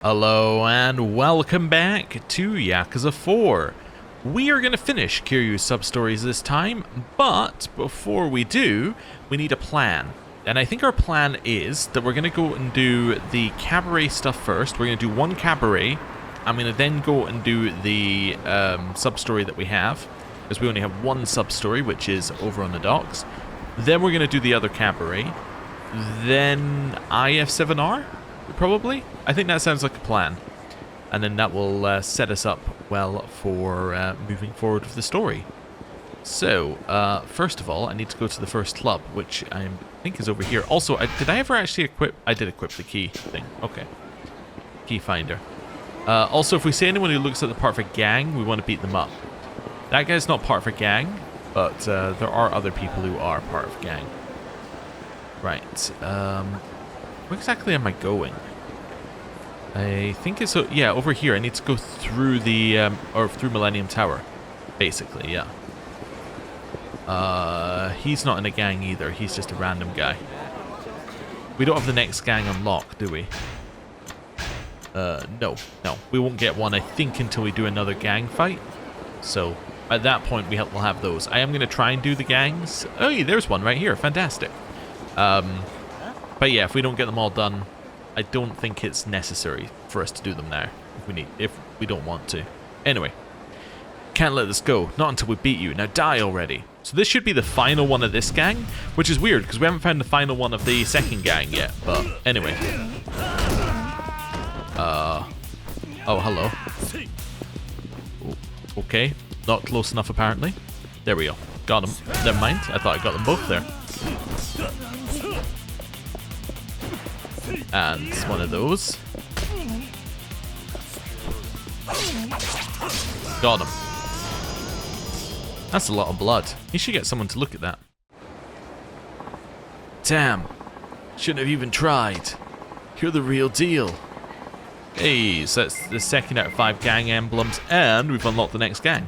Hello and welcome back to Yakuza 4. We are going to finish Kiryu's sub-stories this time, but before we do, we need a plan. And I think our plan is that we're going to go and do the cabaret stuff first. We're going to do one cabaret. I'm going to then go and do the sub-story that we have, because we only have one sub-story, which is over on the docks. Then we're going to do the other cabaret. Then IF7R? Probably. I think that sounds like a plan. And then that will set us up well for moving forward with the story. So, first of all, I need to go to the first club, which I think is over here. Also, did I ever actually equip... I did equip the key thing. Okay. Key finder. Also, if we see anyone who looks like they're part of a gang, we want to beat them up. That guy's not part of a gang, but there are other people who are part of a gang. Right. Where exactly am I going? I think it's... yeah, over here. I need to go through the... or through Millennium Tower. Basically, yeah. He's not in a gang either. He's just a random guy. We don't have the next gang unlocked, do we? No. No. We won't get one, I think, until we do another gang fight. So, at that point, we'll have those. I am going to try and do the gangs. Oh, yeah, there's one right here. Fantastic. But yeah, if we don't get them all done, I don't think it's necessary for us to do them now. If we don't want to. Anyway, can't let this go. Not until we beat you. Now die already. So this should be the final one of this gang, which is weird because we haven't found the final one of the second gang yet. But anyway. Oh, hello. Okay, not close enough apparently. There we go. Got him. Never mind. I thought I got them both there. And one of those. Got him. That's a lot of blood. You should get someone to look at that. Damn. Shouldn't have even tried. You're the real deal. Hey, so that's the second out of 5 gang emblems, and we've unlocked the next gang.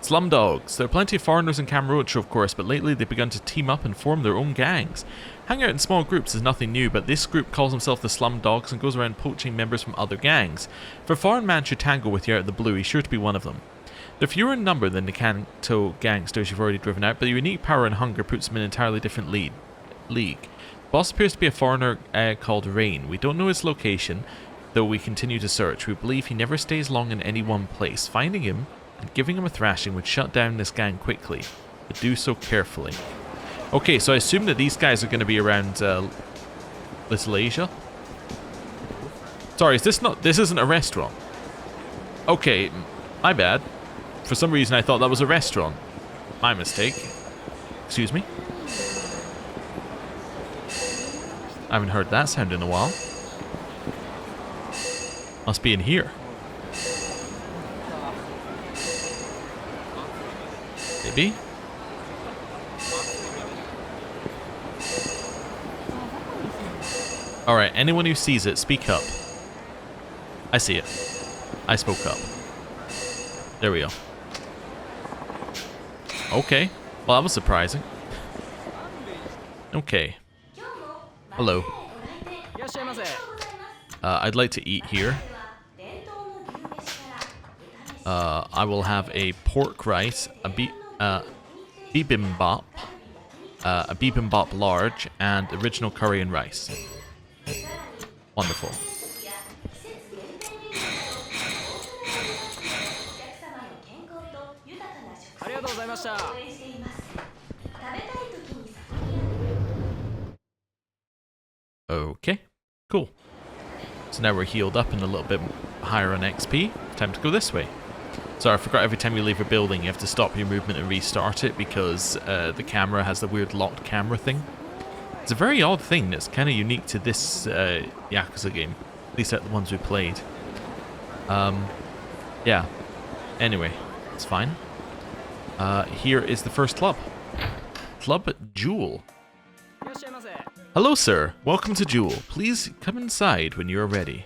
Slumdogs. There are plenty of foreigners in Kamurocho, of course, but lately they've begun to team up and form their own gangs. Hanging out in small groups is nothing new, but this group calls himself the Slumdogs and goes around poaching members from other gangs. If a foreign man should tangle with you out of the blue, he's sure to be one of them. They're fewer in number than the Kanto gangsters you've already driven out, but their unique power and hunger puts them in an entirely different league. The boss appears to be a foreigner called Rain. We don't know his location, though we continue to search. We believe he never stays long in any one place. Finding him and giving him a thrashing would shut down this gang quickly, but do so carefully. Okay, so I assume that these guys are going to be around Little Asia. Sorry, this isn't a restaurant. Okay, my bad. For some reason I thought that was a restaurant. My mistake. Excuse me. I haven't heard that sound in a while. Must be in here. Maybe? Alright, anyone who sees it, speak up. I see it. I spoke up. There we go. Okay. Well, that was surprising. Okay. Hello. I'd like to eat here. I will have a pork rice, a bibimbap, a bibimbap large, and original curry and rice. Wonderful. Okay, cool. So now we're healed up and a little bit higher on XP. Time to go this way. So I forgot every time you leave a building you have to stop your movement and restart it because the camera has the weird locked camera thing. It's a very odd thing that's kind of unique to this Yakuza game. At least at the ones we played. Yeah. Anyway, it's fine. Here is the first club. Club Jewel. Hello, sir. Welcome to Jewel. Please come inside when you are ready.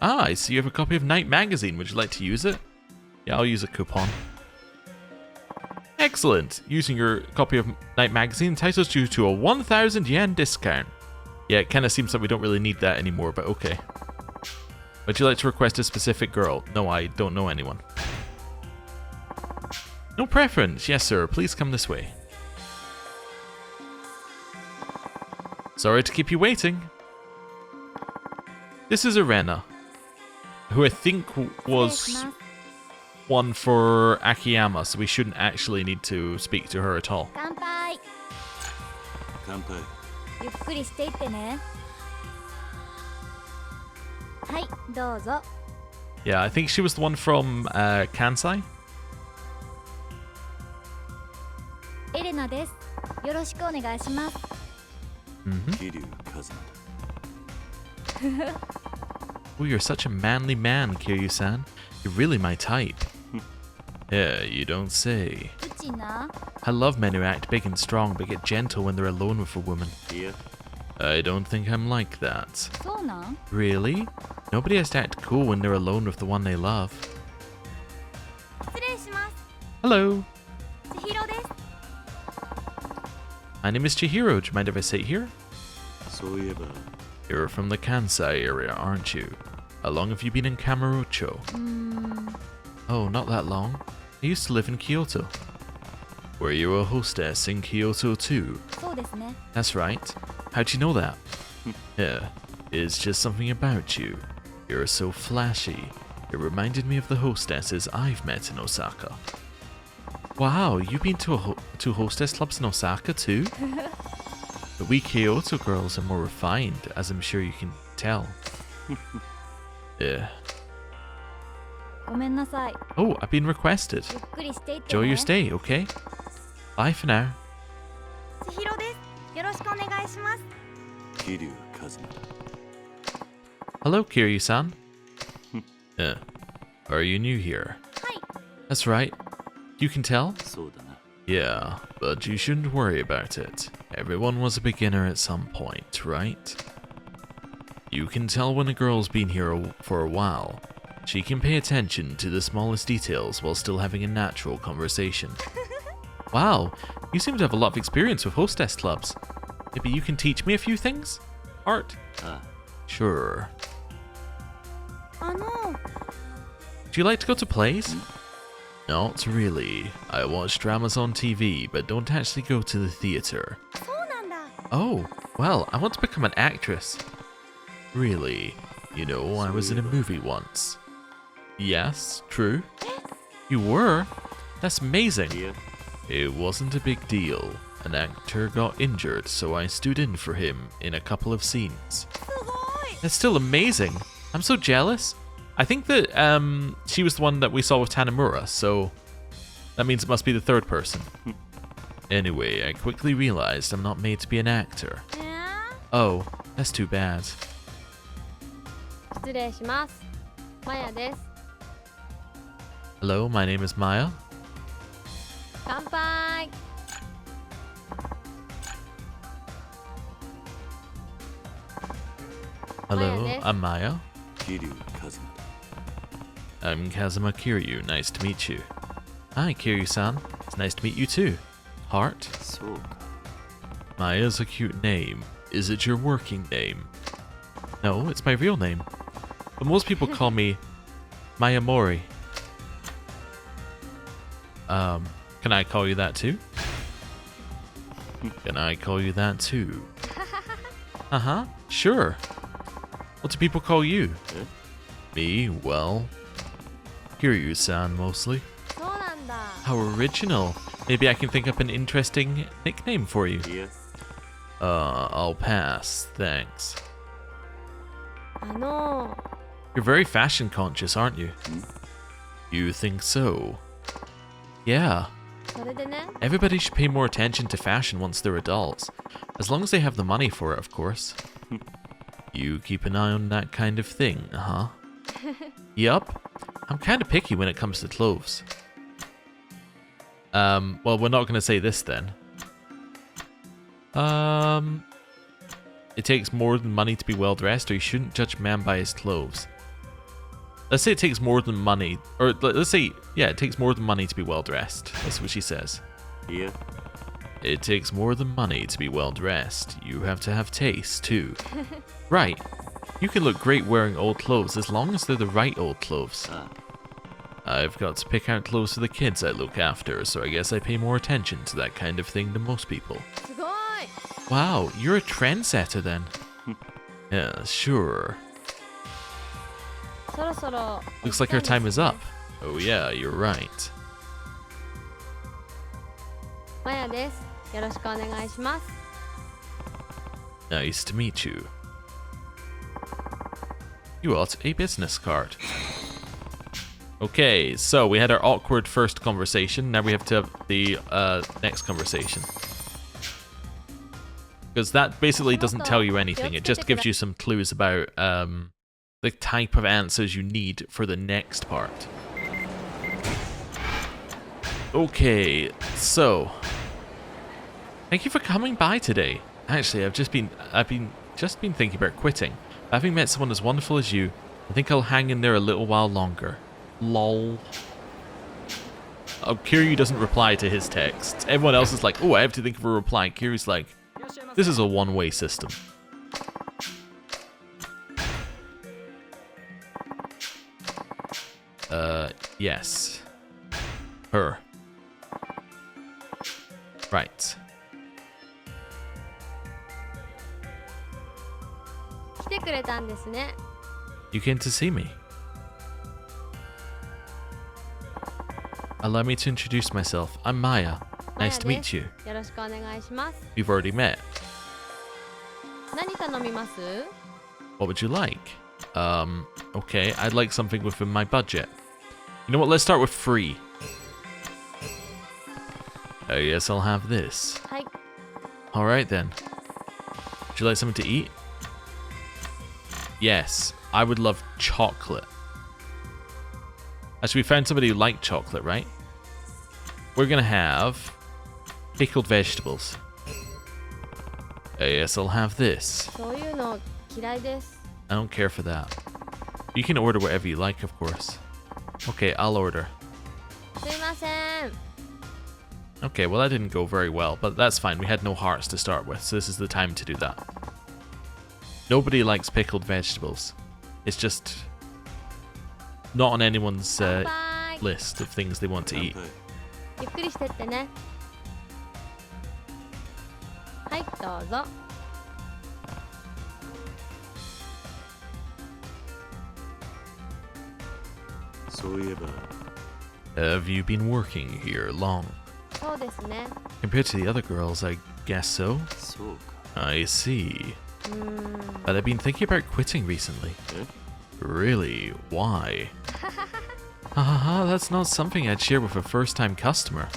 Ah, I see you have a copy of Night Magazine. Would you like to use it? Yeah, I'll use a coupon. Excellent! Using your copy of Night Magazine entitles you to a 1,000 yen discount. Yeah, it kind of seems like we don't really need that anymore, but okay. Would you like to request a specific girl? No, I don't know anyone. No preference. Yes, sir. Please come this way. Sorry to keep you waiting. This is Arena, who I think was one for Akiyama, so we shouldn't actually need to speak to her at all. Yeah, I think she was the one from Kansai. Kiryu, Kazuma. Oh, you're such a manly man, Kiryu-san. You're really my type. Yeah, you don't say. I love men who act big and strong but get gentle when they're alone with a woman. Yeah. I don't think I'm like that. Really? Nobody has to act cool when they're alone with the one they love. Hello. My name is Chihiro. Do you mind if I sit here? You're from the Kansai area, aren't you? How long have you been in Kamurocho? Oh, not that long. I used to live in Kyoto. Were you a hostess in Kyoto too? That's right. How'd you know that? Yeah, it's just something about you. You're so flashy. It reminded me of the hostesses I've met in Osaka. Wow, you've been to hostess clubs in Osaka too? But we Kyoto girls are more refined, as I'm sure you can tell. Yeah. Oh, I've been requested. Enjoy your stay, okay? Bye for now. Kiryu, Kazuma. Hello, Kiryu-san. Are you new here? That's right. You can tell? Yeah, but you shouldn't worry about it. Everyone was a beginner at some point, right? You can tell when a girl's been here for a while. She can pay attention to the smallest details while still having a natural conversation. Wow, you seem to have a lot of experience with hostess clubs. Maybe you can teach me a few things? Art? Sure. Do you like to go to plays? Not really. I watch dramas on TV, but don't actually go to the theater. Oh, well, I want to become an actress. Really? You know, I was in a movie once. Yes, true. You were? That's amazing. It wasn't a big deal. An actor got injured, so I stood in for him in a couple of scenes. That's still amazing. I'm so jealous. I think that she was the one that we saw with Tanimura, so that means it must be the third person. Anyway, I quickly realized I'm not made to be an actor. Oh, that's too bad. Hello, my name is Maya. Hello, I'm Maya. Kiryu, Kazuma. I'm Kazuma Kiryu. Nice to meet you. Hi, Kiryu-san. It's nice to meet you too. Heart? Maya's a cute name. Is it your working name? No, it's my real name. But most people call me Mayamori. Can I call you that too? Can I call you that too? Uh-huh, sure. What do people call you? Me? Well, Kiryu-san mostly. How original. Maybe I can think up an interesting nickname for you. I'll pass, thanks. You're very fashion conscious, aren't you? You think so? Yeah. Everybody should pay more attention to fashion once they're adults. As long as they have the money for it, of course. You keep an eye on that kind of thing, huh? Yup. I'm kind of picky when it comes to clothes. Well, we're not going to say this then. It takes more than money to be well dressed, or you shouldn't judge a man by his clothes. Let's say it takes more than money, or let's say, yeah, it takes more than money to be well dressed. That's what she says. It takes more than money to be well dressed. You have to have taste, too. Right. You can look great wearing old clothes as long as they're the right old clothes. I've got to pick out clothes for the kids I look after, so I guess I pay more attention to that kind of thing than most people. Wow, you're a trendsetter then. Yeah, sure. Looks like our time is up. Oh yeah, you're right. Nice to meet you. You got a business card. Okay, so we had our awkward first conversation. Now we have to have the next conversation. Because that basically doesn't tell you anything. It just gives you some clues about the type of answers you need for the next part. Okay, so thank you for coming by today. Actually, I've just been thinking about quitting. Having met someone as wonderful as you, I think I'll hang in there a little while longer. Lol. Oh, Kiryu doesn't reply to his texts. Everyone else is like, oh, I have to think of a reply. Kiryu's like, this is a one-way system. Yes. Her. Right. You came to see me. Allow me to introduce myself. I'm Maya. Nice to meet you. We've already met. What would you like? Okay, I'd like something within my budget. You know what, let's start with free. I guess I'll have this. Alright then. Would you like something to eat? Yes, I would love chocolate. Actually, we found somebody who liked chocolate, right? We're gonna have pickled vegetables. Yes, I'll have this. I don't care for that. You can order whatever you like, of course. Okay, I'll order. Okay, well that didn't go very well, but that's fine. We had no hearts to start with, so this is the time to do that. Nobody likes pickled vegetables. It's just not on anyone's list of things they want to eat. Have you been working here long? Compared to the other girls, I guess so. I see. But I've been thinking about quitting recently. Really? Why? Haha, that's not something I'd share with a first-time customer.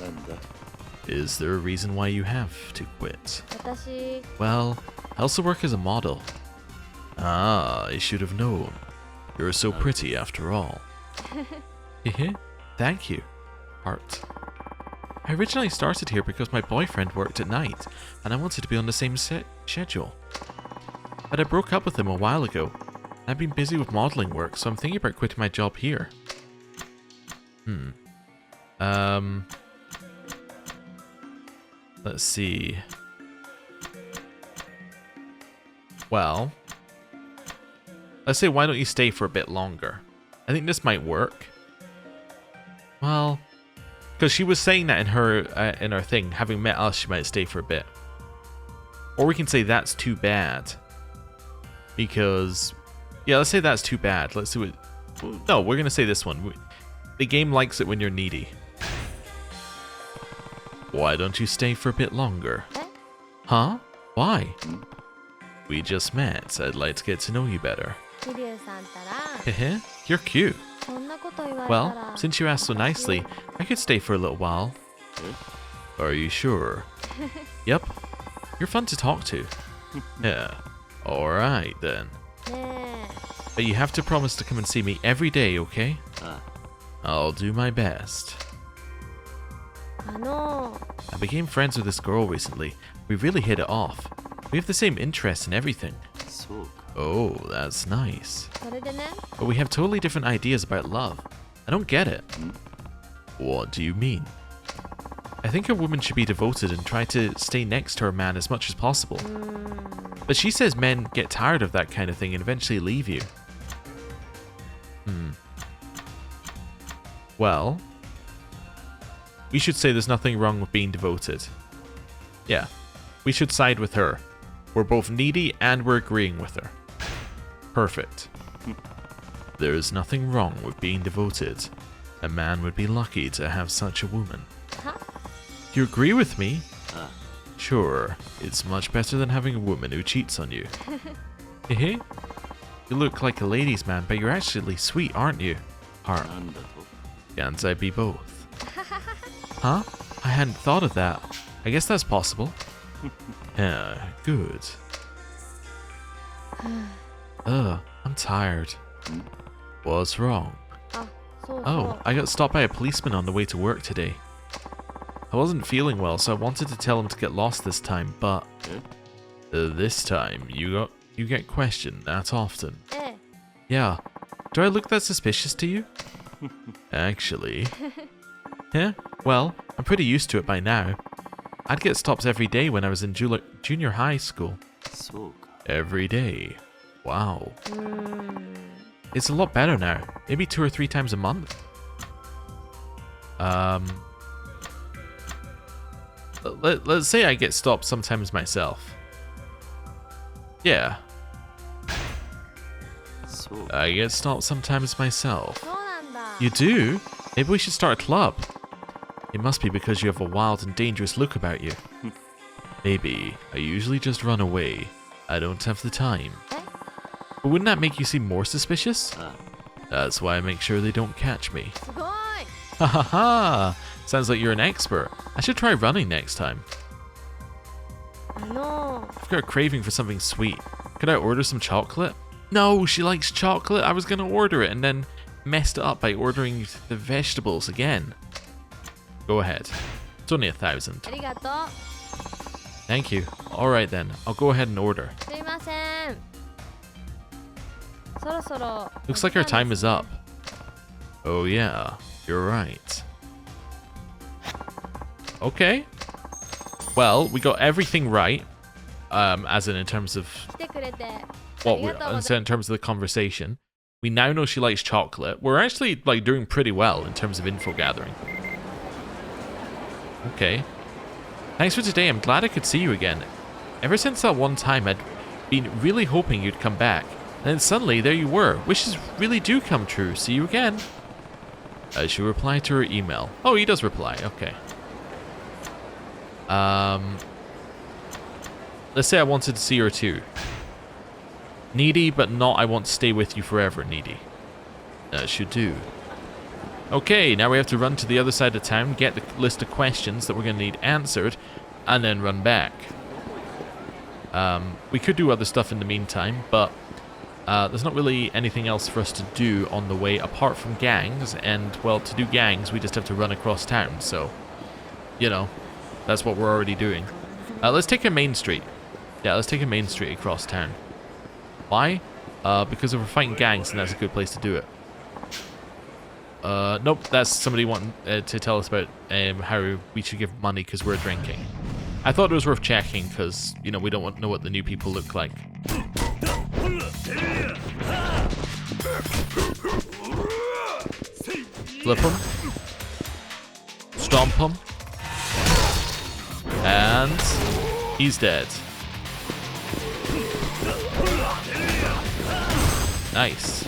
Is there a reason why you have to quit? Well, I also work as a model. Ah, I should have known. You're so pretty after all. Hehe, thank you. Heart. I originally started here because my boyfriend worked at night, and I wanted to be on the same schedule. But I broke up with him a while ago. I've been busy with modeling work, so I'm thinking about quitting my job here. Let's see. Well, let's say why don't you stay for a bit longer? I think this might work. Well, because she was saying that in her thing, having met us, she might stay for a bit. Or we can say that's too bad. Because, yeah, let's say that's too bad. Let's do it. No, we're going to say this one. The game likes it when you're needy. Why don't you stay for a bit longer? Huh? Why? We just met. I'd like to get to know you better. Hehe, you're cute. Well, since you asked so nicely, I could stay for a little while. Are you sure? Yep. You're fun to talk to. Yeah. Alright then. But you have to promise to come and see me every day, okay? I'll do my best. I became friends with this girl recently. We really hit it off. We have the same interests and everything. Oh, that's nice. But we have totally different ideas about love. I don't get it. What do you mean? I think a woman should be devoted and try to stay next to her man as much as possible. But she says men get tired of that kind of thing and eventually leave you. Well, we should say there's nothing wrong with being devoted. Yeah, we should side with her. We're both needy and we're agreeing with her. Perfect. There is nothing wrong with being devoted. A man would be lucky to have such a woman. You agree with me? Sure, it's much better than having a woman who cheats on you. Hehe. You look like a ladies' man, but you're actually sweet, aren't you? Heart. Can't I be both? Huh? I hadn't thought of that. I guess that's possible. Yeah, good. I'm tired. What's wrong? Oh, I got stopped by a policeman on the way to work today. I wasn't feeling well, so I wanted to tell him to get lost this time, but this time you get questioned that often. Yeah. Do I look that suspicious to you? Actually. Yeah, well, I'm pretty used to it by now. I'd get stopped every day when I was in junior high school. Every day. Wow. It's a lot better now. Maybe 2 or 3 times a month. Let's say I get stopped sometimes myself. Yeah. I get stopped sometimes myself. You do? Maybe we should start a club. It must be because you have a wild and dangerous look about you. Maybe. I usually just run away. I don't have the time. But wouldn't that make you seem more suspicious? That's why I make sure they don't catch me. Ha ha ha! Sounds like you're an expert. I should try running next time. I've got a craving for something sweet. Could I order some chocolate? No, she likes chocolate. I was gonna order it and then messed it up by ordering the vegetables again. Go ahead. It's only 1,000. Thank you. Alright then, I'll go ahead and order. Looks like our time is up. Oh yeah, you're right. Okay. Well, we got everything right. As in terms of in terms of the conversation. We now know she likes chocolate. We're actually like doing pretty well in terms of info gathering. Okay. Thanks for today. I'm glad I could see you again. Ever since that one time, I'd been really hoping you'd come back. And then suddenly, there you were. Wishes really do come true. See you again. She replied to her email. Oh, he does reply. Okay. Let's say I wanted to see her too. Needy, but not I want to stay with you forever, needy. Should do. Okay, now we have to run to the other side of town, get the list of questions that we're going to need answered, and then run back. We could do other stuff in the meantime, but there's not really anything else for us to do on the way apart from gangs, and, well, to do gangs, we just have to run across town, so, you know, that's what we're already doing. Let's take a main street. Yeah, let's take a main street across town. Why? Because if we're fighting gangs, then that's a good place to do it. Nope, that's somebody wanting to tell us about how we should give money because we're drinking. I thought it was worth checking because, you know, we don't want to know what the new people look like. Flip him. Stomp him. And he's dead. Nice.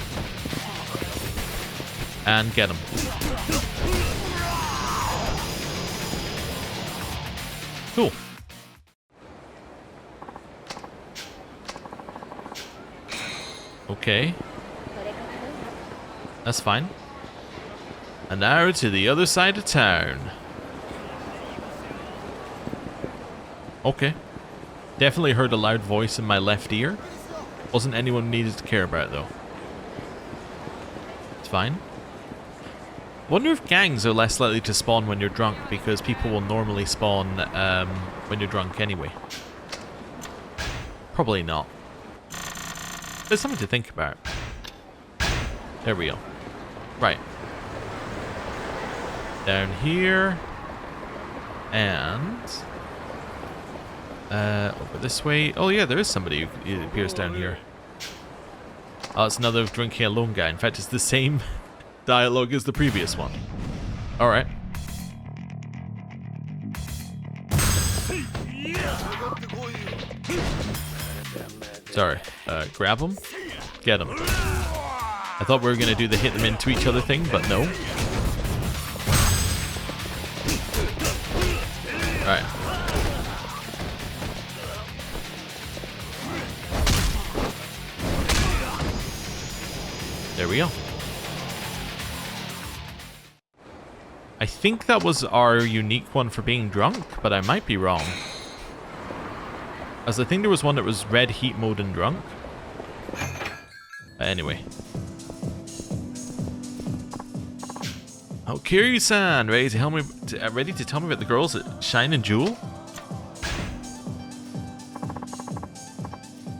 And get him. Cool. Okay. That's fine. And now to the other side of town. Okay. Definitely heard a loud voice in my left ear. Wasn't anyone needed to care about though. It's fine. Wonder if gangs are less likely to spawn when you're drunk because people will normally spawn when you're drunk anyway. Probably not. There's something to think about. There we go. Right. Down here. And over this way. Oh yeah, there is somebody who appears down here. Oh, it's another drinking alone guy. In fact, it's the same dialogue as the previous one. Alright. Sorry. Grab him. Get him. I thought we were going to do the hit them into each other thing, but no. Alright. There we go. I think that was our unique one for being drunk, but I might be wrong. As I think there was one that was red heat mode and drunk. Anyway. Oh, Kiryu-san, ready to tell me about the girls at Shine and Jewel?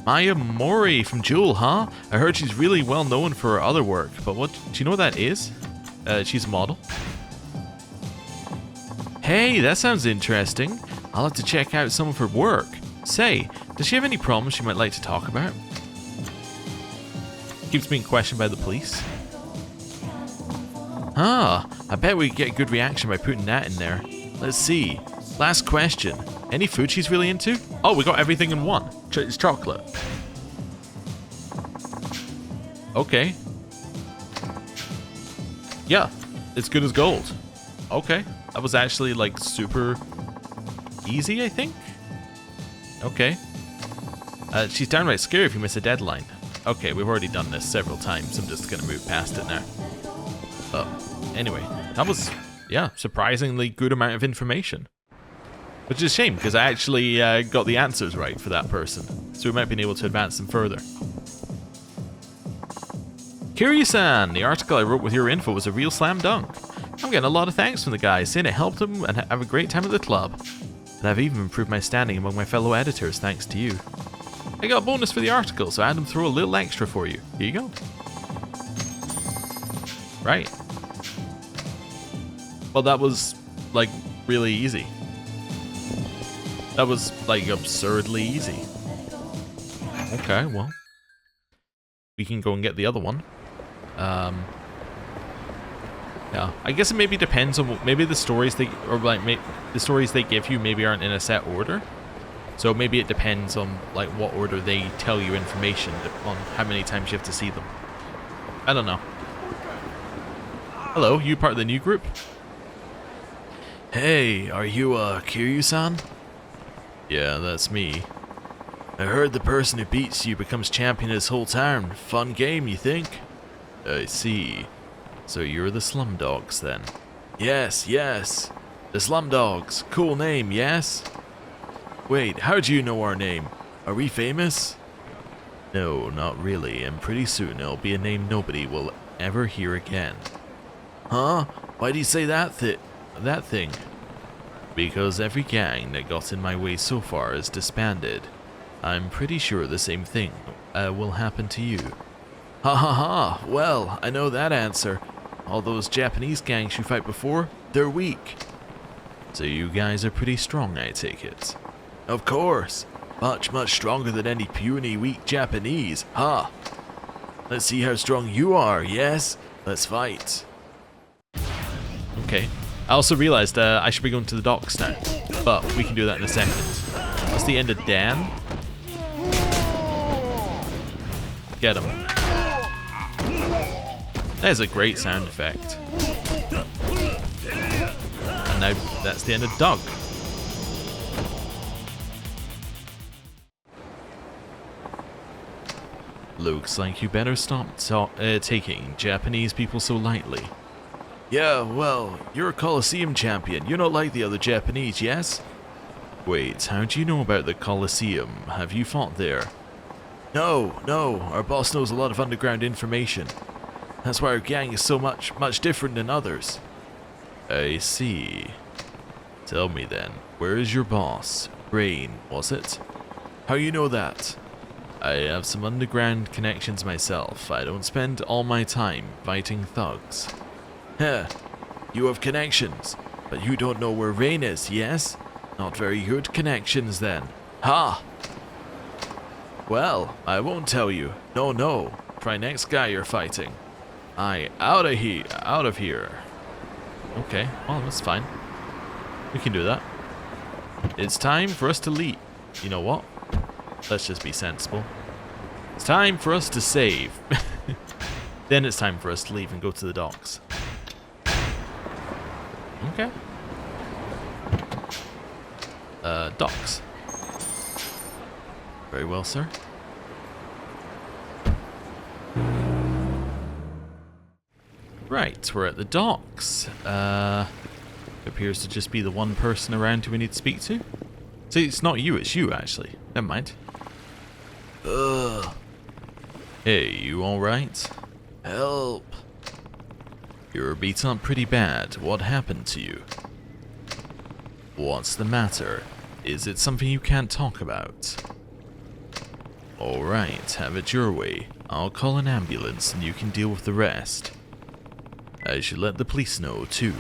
Maya Mori from Jewel, huh? I heard she's really well known for her other work, but what? Do you know what that is? She's a model. Hey, that sounds interesting. I'll have to check out some of her work. Say, does she have any problems she might like to talk about? Keeps being questioned by the police. Ah, I bet we get a good reaction by putting that in there. Let's see. Last question. Any food she's really into? Oh, we got everything in one. It's chocolate. Okay. Yeah, it's good as gold. Okay. That was actually like super easy, I think. Okay. She's downright scary if you miss a deadline. Okay, we've already done this several times. I'm just gonna move past it now. Anyway, that was, yeah, surprisingly good amount of information. Which is a shame, because I actually got the answers right for that person. So we might be able to advance them further. Kiryu-san, the article I wrote with your info was a real slam dunk. I'm getting a lot of thanks from the guys, saying it helped them and have a great time at the club. And I've even improved my standing among my fellow editors thanks to you. I got a bonus for the article, so I had them throw a little extra for you. Here you go. Right. Well, that was, like, really easy. That was, like, absurdly easy. Okay, well. We can go and get the other one. Yeah, I guess it maybe depends on, maybe the stories they, or like, the stories they give you maybe aren't in a set order. So maybe it depends on, like, what order they tell you information, on how many times you have to see them. I don't know. Hello, you part of the new group? Hey, are you, Kiryu-san? Yeah, that's me. I heard the person who beats you becomes champion of this whole town. Fun game, you think? I see. So you're the Slumdogs, then? Yes, yes. The Slumdogs. Cool name, yes? Wait, how'd you know our name? Are we famous? No, not really, and pretty soon it'll be a name nobody will ever hear again. Huh? Why do you say that thing? Because every gang that got in my way so far is disbanded. I'm pretty sure the same thing will happen to you. Ha ha ha, well, I know that answer. All those Japanese gangs you fight before, they're weak. So you guys are pretty strong, I take it. Of course. Much, much stronger than any puny, weak Japanese. Ha! Let's see how strong you are, yes? Let's fight. Okay. I also realized I should be going to the docks now. But we can do that in a second. That's the end of Dan. Get him. That is a great sound effect. And now that's the end of Doug. Looks like you better stop taking Japanese people so lightly. Yeah, well, you're a Colosseum champion. You're not like the other Japanese, yes? Wait, how do you know about the Colosseum? Have you fought there? No, our boss knows a lot of underground information. That's why our gang is so much different than others. I see. Tell me then, where is your boss? Rain, was it? How you know that? I have some underground connections myself. I don't spend all my time fighting thugs. Heh, you have connections. But you don't know where Rain is, yes? Not very good connections then. Ha! Well, I won't tell you. No, no. Try next guy you're fighting. Aye, out of here. Out of here. Okay, well, that's fine. We can do that. It's time for us to leave. You know what? Let's just be sensible. It's time for us to save. Then it's time for us to leave and go to the docks. Okay. Docks. Very well, sir. Right, we're at the docks. Appears to just be the one person around who we need to speak to. See, it's not you, it's you, actually. Never mind. Ugh. Hey, you alright? Help. You're beaten up pretty bad. What happened to you? What's the matter? Is it something you can't talk about? Alright, have it your way. I'll call an ambulance and you can deal with the rest. I should let the police know, too.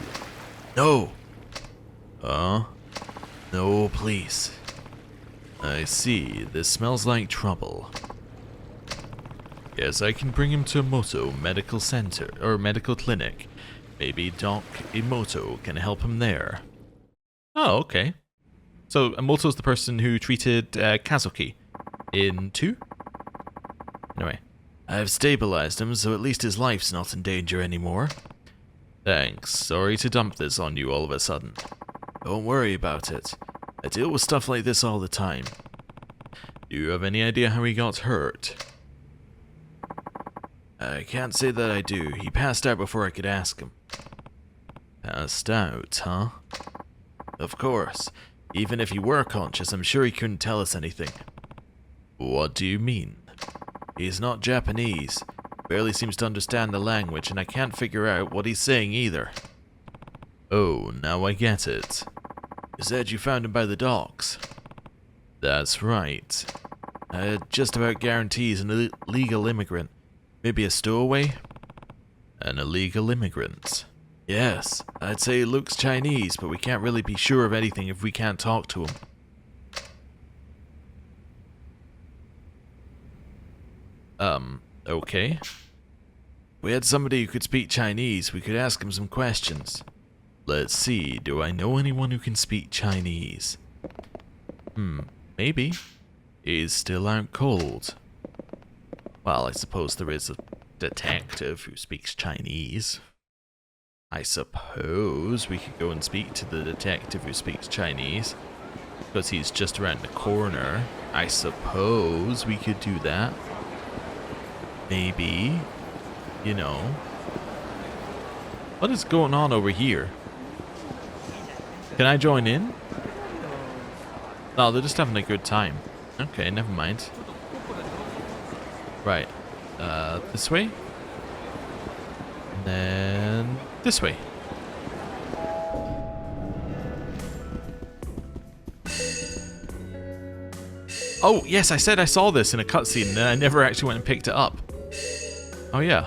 No! No, please. I see. This smells like trouble. Yes, I can bring him to Emoto Medical Center, or Medical Clinic. Maybe Doc Emoto can help him there. Oh, okay. So, Emoto's the person who treated Kazuki in 2? Anyway. I've stabilized him, so at least his life's not in danger anymore. Thanks. Sorry to dump this on you all of a sudden. Don't worry about it. I deal with stuff like this all the time. Do you have any idea how he got hurt? I can't say that I do. He passed out before I could ask him. Passed out, huh? Of course. Even if he were conscious, I'm sure he couldn't tell us anything. What do you mean? He's not Japanese. Barely seems to understand the language, and I can't figure out what he's saying either. Oh, now I get it. You said you found him by the docks. That's right. Just about guarantees an illegal immigrant. Maybe a stowaway? An illegal immigrant. Yes, I'd say he looks Chinese, but we can't really be sure of anything if we can't talk to him. Okay. If we had somebody who could speak Chinese, we could ask him some questions. Let's see, do I know anyone who can speak Chinese? Maybe. He's still out cold. Well, I suppose there is a detective who speaks Chinese. I suppose we could go and speak to the detective who speaks Chinese, because he's just around the corner. I suppose we could do that. Maybe. You know. What is going on over here? Can I join in? No, they're just having a good time. Okay, never mind. Right. This way? And then this way. Oh, yes, I said I saw this in a cutscene and I never actually went and picked it up. Oh, yeah.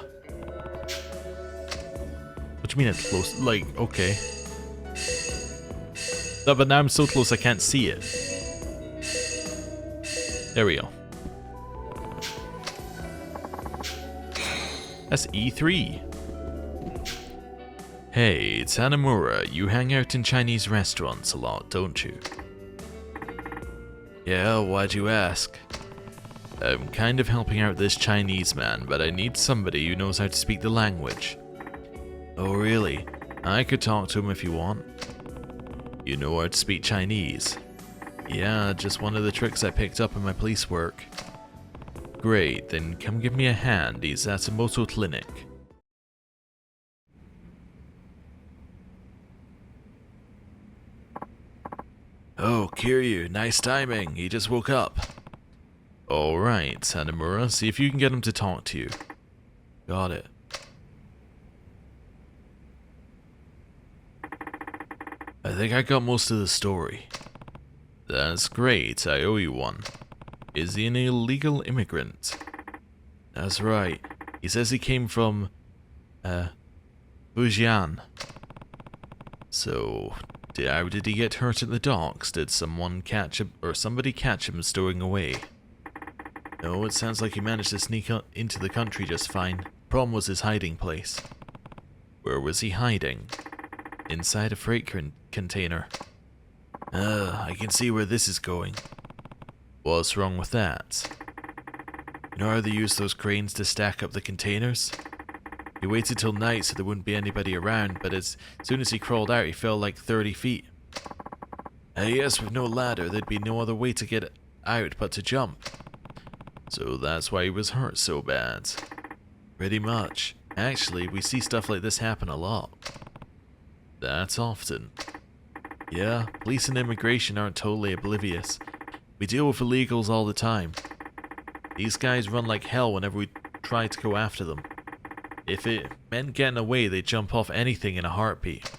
What do you mean it's close? Like, okay. No, but now I'm so close I can't see it. There we go. That's E3. Hey, it's Hanamura. You hang out in Chinese restaurants a lot, don't you? Yeah, why'd you ask? I'm kind of helping out this Chinese man, but I need somebody who knows how to speak the language. Oh, really? I could talk to him if you want. You know how to speak Chinese? Yeah, just one of the tricks I picked up in my police work. Great, then come give me a hand. He's at Emoto Clinic. Oh, Kiryu, nice timing. He just woke up. Alright, Hanamura, see if you can get him to talk to you. Got it. I think I got most of the story. That's great, I owe you one. Is he an illegal immigrant? That's right. He says he came from, Fujian. So, how did he get hurt at the docks? Did someone catch him, or somebody catch him stowing away? No, it sounds like he managed to sneak into the country just fine. Problem was his hiding place. Where was he hiding? Inside a freight container. I can see where this is going. What's wrong with that? You know how they use those cranes to stack up the containers? He waited till night so there wouldn't be anybody around, but as soon as he crawled out, he fell like 30 feet. Yes, with no ladder, there'd be no other way to get out but to jump. So that's why he was hurt so bad. Pretty much. Actually, we see stuff like this happen a lot. That's often. Yeah, police and immigration aren't totally oblivious. We deal with illegals all the time. These guys run like hell whenever we try to go after them. If it meant getting away, they'd jump off anything in a heartbeat.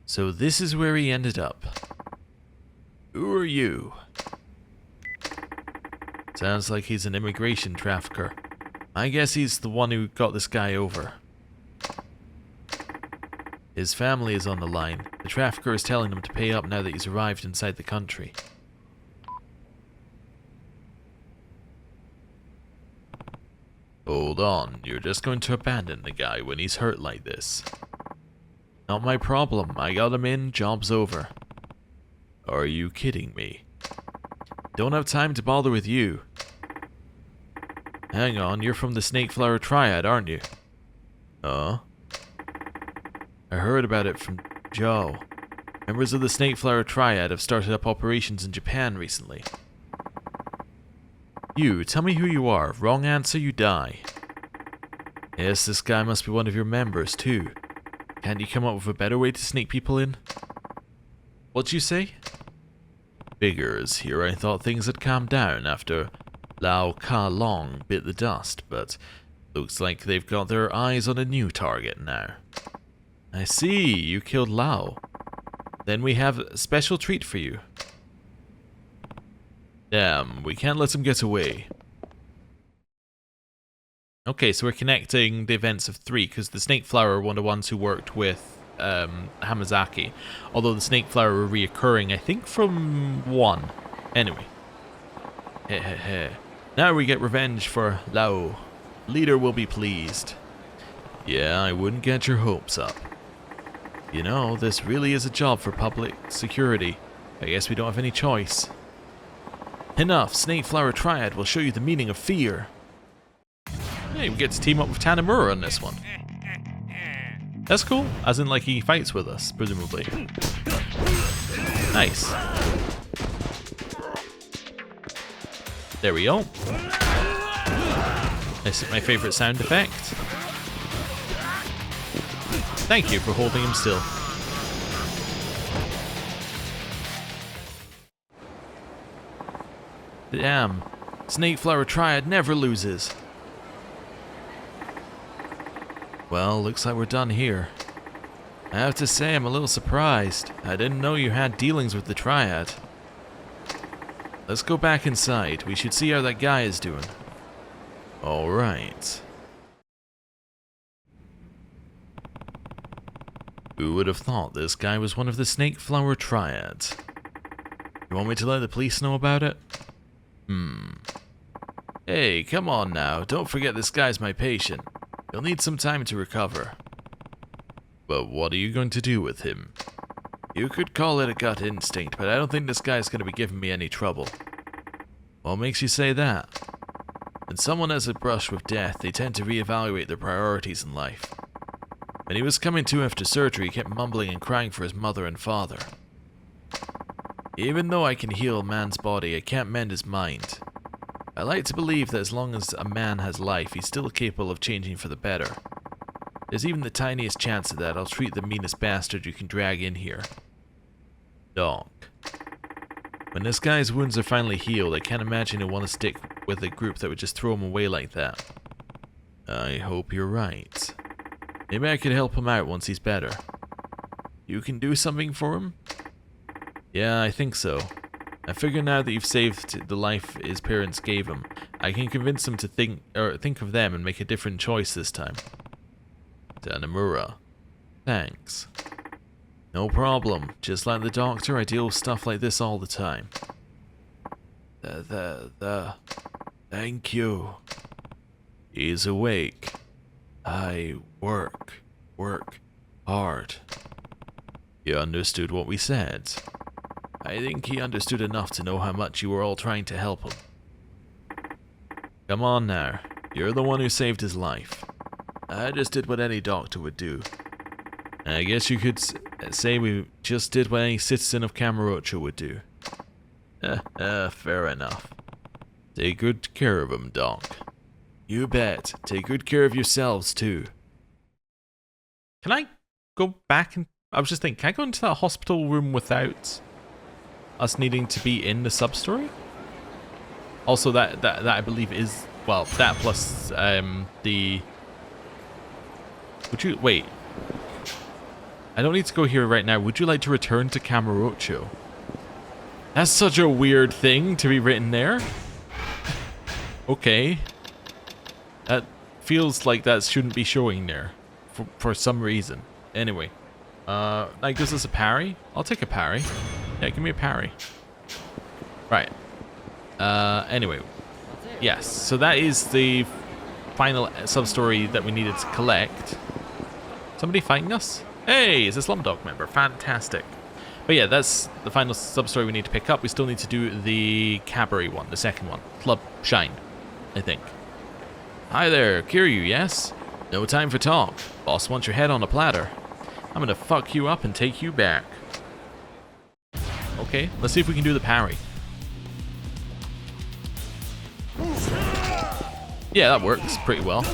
So this is where he ended up. Who are you? Sounds like he's an immigration trafficker. I guess he's the one who got this guy over. His family is on the line. The trafficker is telling him to pay up now that he's arrived inside the country. Hold on, you're just going to abandon the guy when he's hurt like this. Not my problem. I got him in, job's over. Are you kidding me? Don't have time to bother with you. Hang on, you're from the Snake Flower Triad, aren't you? I heard about it from Joe. Members of the Snake Flower Triad have started up operations in Japan recently. You, tell me who you are. Wrong answer, you die. Yes, this guy must be one of your members, too. Can't you come up with a better way to sneak people in? What'd you say? Figures. Here I thought things had calmed down after Lao Ka Long bit the dust, but looks like they've got their eyes on a new target now. I see, you killed Lao. Then we have a special treat for you. Damn, we can't let him get away. Okay, so we're connecting the events of 3, because the Snake Flower were one of the ones who worked with Hamazaki. Although the Snake Flower were reoccurring, I think, from 1. Anyway. Now we get revenge for Lao. Leader will be pleased. Yeah, I wouldn't get your hopes up. You know, this really is a job for public security. I guess we don't have any choice. Enough, Snake Flower Triad will show you the meaning of fear. Hey, we get to team up with Tanamura on this one. That's cool, as in like he fights with us, presumably. Nice. There we go. This is my favorite sound effect. Thank you for holding him still. Damn, Snake Flower Triad never loses. Well, looks like we're done here. I have to say I'm a little surprised. I didn't know you had dealings with the Triad. Let's go back inside. We should see how that guy is doing. Alright. Who would have thought this guy was one of the Snake Flower Triads? You want me to let the police know about it? Hey, come on now. Don't forget this guy's my patient. He'll need some time to recover. But what are you going to do with him? You could call it a gut instinct, but I don't think this guy's going to be giving me any trouble. What makes you say that? When someone has a brush with death, they tend to reevaluate their priorities in life. When he was coming to after surgery, he kept mumbling and crying for his mother and father. Even though I can heal a man's body, I can't mend his mind. I like to believe that as long as a man has life, he's still capable of changing for the better. There's even the tiniest chance of that, I'll treat the meanest bastard you can drag in here. Dog. When this guy's wounds are finally healed, I can't imagine he'll want to stick with a group that would just throw him away like that. I hope you're right. Maybe I could help him out once he's better. You can do something for him? Yeah, I think so. I figure now that you've saved the life his parents gave him, I can convince him to think of them and make a different choice this time. Tanimura. Thanks. No problem. Just like the doctor, I deal with stuff like this all the time. Thank you. He's awake. I work hard. You understood what we said. I think he understood enough to know how much you were all trying to help him. Come on now. You're the one who saved his life. I just did what any doctor would do. I guess you could say we just did what any citizen of Kamurocho would do. Fair enough. Take good care of him, Doc. You bet. Take good care of yourselves, too. Can I go back and... I was just thinking, can I go into that hospital room without us needing to be in the sub-story? Also, that I believe is... Well, that plus the... Would you... Wait. I don't need to go here right now. Would you like to return to Kamurocho? That's such a weird thing to be written there. Okay. That feels like that shouldn't be showing there. For some reason. Anyway. That gives us a parry. I'll take a parry. Yeah, give me a parry. Right. Anyway. Yes, so that is the final sub-story that we needed to collect. Somebody fighting us? Hey, it's a Slumdog member. Fantastic. But yeah, that's the final sub-story we need to pick up. We still need to do the cabaret one, the second one. Club Shine, I think. Hi there, Kiryu, yes? No time for talk. Boss wants your head on a platter. I'm gonna fuck you up and take you back. Okay, let's see if we can do the parry. Yeah, that works pretty well.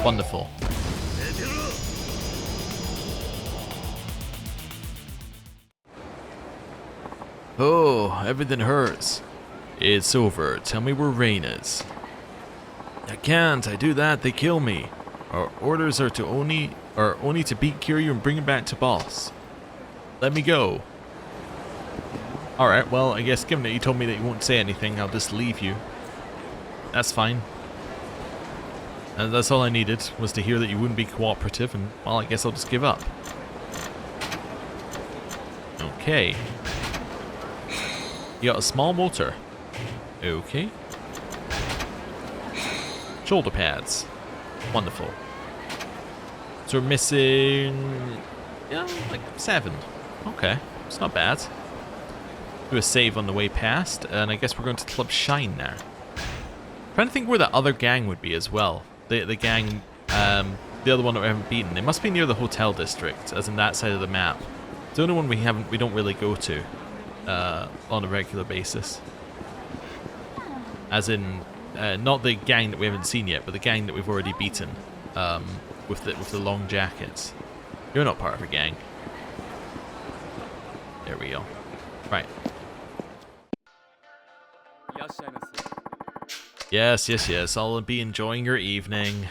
Wonderful. Oh, everything hurts. It's over. Tell me where Rain is. I can't. I do that, they kill me. Our orders are only to beat Kiryu and bring him back to boss. Let me go. Alright, well, I guess given that you told me that you won't say anything, I'll just leave you. That's fine. And that's all I needed, was to hear that you wouldn't be cooperative, and, well, I guess I'll just give up. Okay. You got a small motor. Okay. Shoulder pads. Wonderful. So we're missing... yeah, like 7. Okay, it's not bad. Do a save on the way past, and I guess we're going to Club Shine now. Trying to think where the other gang would be as well. The gang, the other one that we haven't beaten. It must be near the hotel district, as in that side of the map. It's the only one we don't really go to on a regular basis. As in, not the gang that we haven't seen yet, but the gang that we've already beaten with the long jackets. You're not part of a gang. There we go. Right. Yes. I'll be enjoying your evening.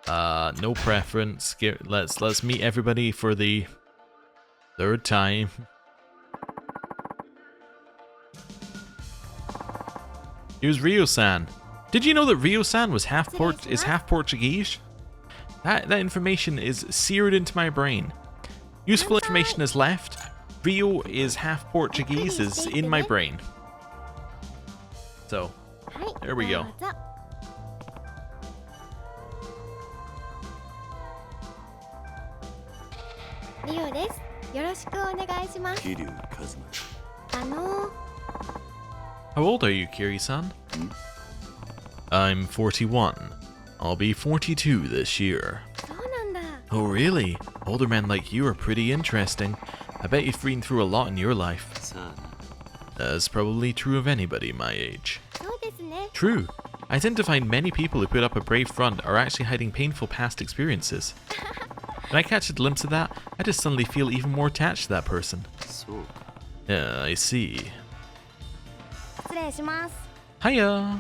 No preference. Let's meet everybody for the 3rd time. Here's Ryo-san. Did you know that Ryo-san was half Portuguese? That information is seared into my brain. Useful information is left. Ryo is half Portuguese is in my brain. So, there we go. Kiryu Kazuma. How old are you, Kiryu-san? I'm 41. I'll be 42 this year. Oh really? Older men like you are pretty interesting. I bet you've been through a lot in your life. Saga. That's probably true of anybody my age. True. I tend to find many people who put up a brave front are actually hiding painful past experiences. When I catch a glimpse of that, I just suddenly feel even more attached to that person. So. Yeah, I see. Hiya!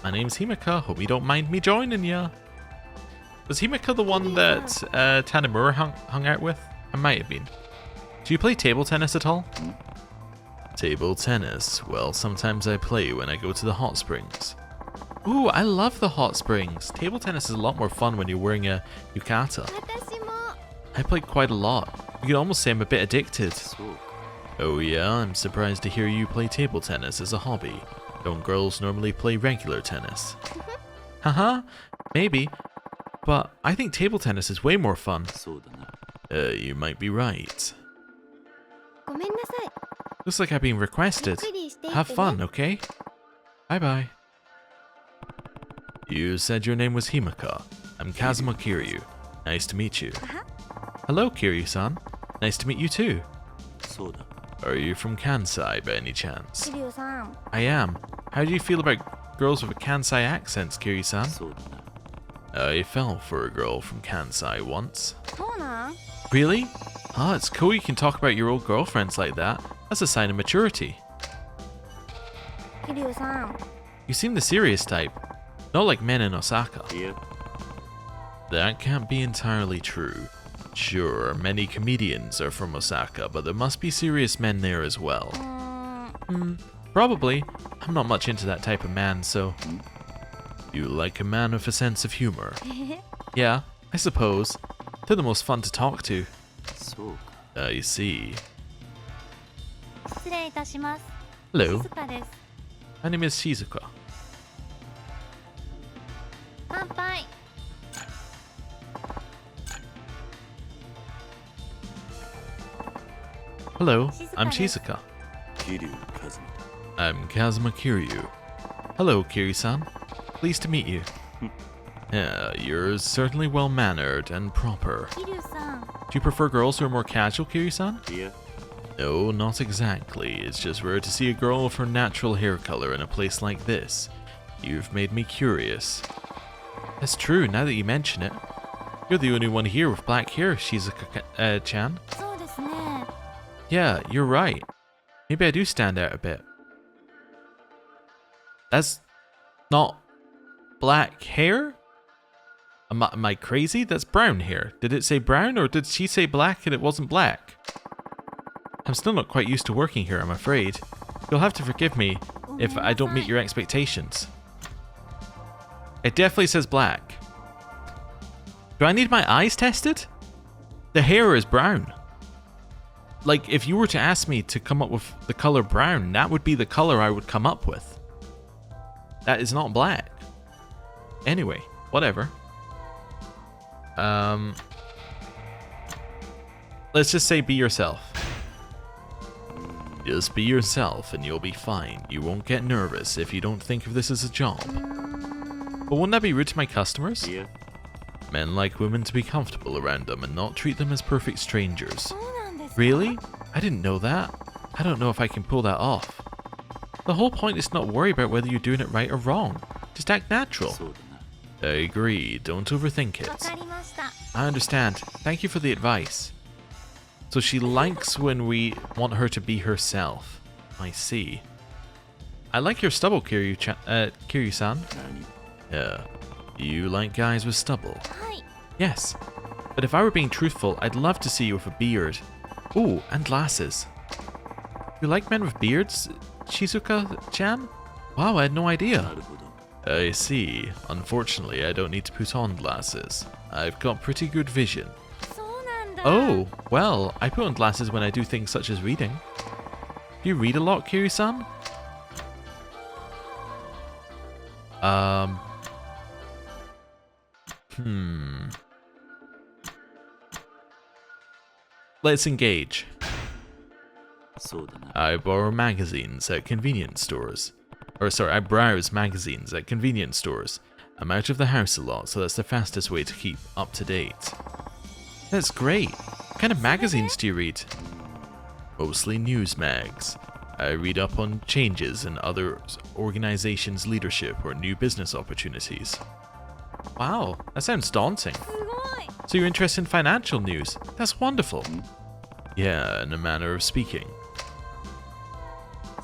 My name's Himeka. Hope you don't mind me joining ya. Was Himeka the one that Tanimura hung out with? I might have been. Do you play table tennis at all? Table tennis. Well, sometimes I play when I go to the hot springs. Ooh, I love the hot springs. Table tennis is a lot more fun when you're wearing a yukata. 私も I played quite a lot. You could almost say I'm a bit addicted. そうか Oh yeah, I'm surprised to hear you play table tennis as a hobby. Don't girls normally play regular tennis? Haha, maybe. But I think table tennis is way more fun. そうだな You might be right. ごめんなさい Looks like I've been ゆっ requested. くりしていってね Have fun, okay? Bye bye. You said your name was Himaka. I'm Kazuma Kiryu. Nice to meet you. Hello, Kiryu-san. Nice to meet you too. そうだ Are you from Kansai by any chance? 桐生さん I am. How do you feel about girls with Kansai accents, Kiryu-san? そうだな I fell for a girl from Kansai once. そうなん Really? Ah, it's cool you can talk about your old girlfriends like that. That's a sign of maturity. 桐生さん You seem the serious type. Not like men in Osaka. いや That can't be entirely true. Sure, many comedians are from Osaka, but there must be serious men there as well. うーん Probably. I'm not much into that type of man, so... You like a man with a sense of humor. Yeah, I suppose. They're the most fun to talk to. そうか I see. 失礼いたします Hello, 静かです my name is Shizuka. 乾杯 Hello, I'm Shizuka Shizuka. 桐生一馬 I'm Kazuma Kiryu. Hello, Kiryu-san. Pleased to meet you. Yeah, you're certainly well-mannered and proper. 桐生さん Do you prefer girls who are more casual, Kiryu-san? いや No, not exactly. It's just rare to see a girl with her natural hair color in a place like this. You've made me curious. That's true, now that you mention it. You're the only one here with black hair, Shizuka-chan. そうですね Yeah, you're right. Maybe I do stand out a bit. That's not black hair? Am I crazy? That's brown hair. Did it say brown or did she say black and it wasn't black? I'm still not quite used to working here, I'm afraid. You'll have to forgive me if I don't meet your expectations. It definitely says black. Do I need my eyes tested? The hair is brown. Like, if you were to ask me to come up with the color brown, that would be the color I would come up with. That is not black. Anyway, whatever. Let's just say be yourself. Just be yourself and you'll be fine. You won't get nervous if you don't think of this as a job. But wouldn't that be rude to my customers? いや Men like women to be comfortable around them and not treat them as perfect strangers. そうなんですか Really? I didn't know that. I don't know if I can pull that off. The whole point is to not worry about whether you're doing it right or wrong. Just act natural. そうだな I agree. Don't overthink わ it. かりました I understand. Thank you for the advice. So she likes when we want her to be herself. I see. I like your stubble, Kiryu-san. 何 Yeah. You like guys with stubble? はい Yes. But if I were being truthful, I'd love to see you with a beard. Oh, and glasses. You like men with beards, Shizuka-chan? Wow, I had no idea. なるほど I see. Unfortunately, I don't need to put on glasses. I've got pretty good vision. そうなんだ Oh, well, I put on glasses when I do things such as reading. Do you read a lot, Kiryu-san? Let's engage. そうだな I borrow magazines at convenience stores. Or sorry, I browse magazines at convenience stores. I'm out of the house a lot, so that's the fastest way to keep up to date. That's great. What kind of magazines do you read? Mostly news mags. I read up on changes in other organizations' leadership or new business opportunities. Wow, that sounds daunting. すごい So you're interested in financial news? That's wonderful. Yeah, in a manner of speaking.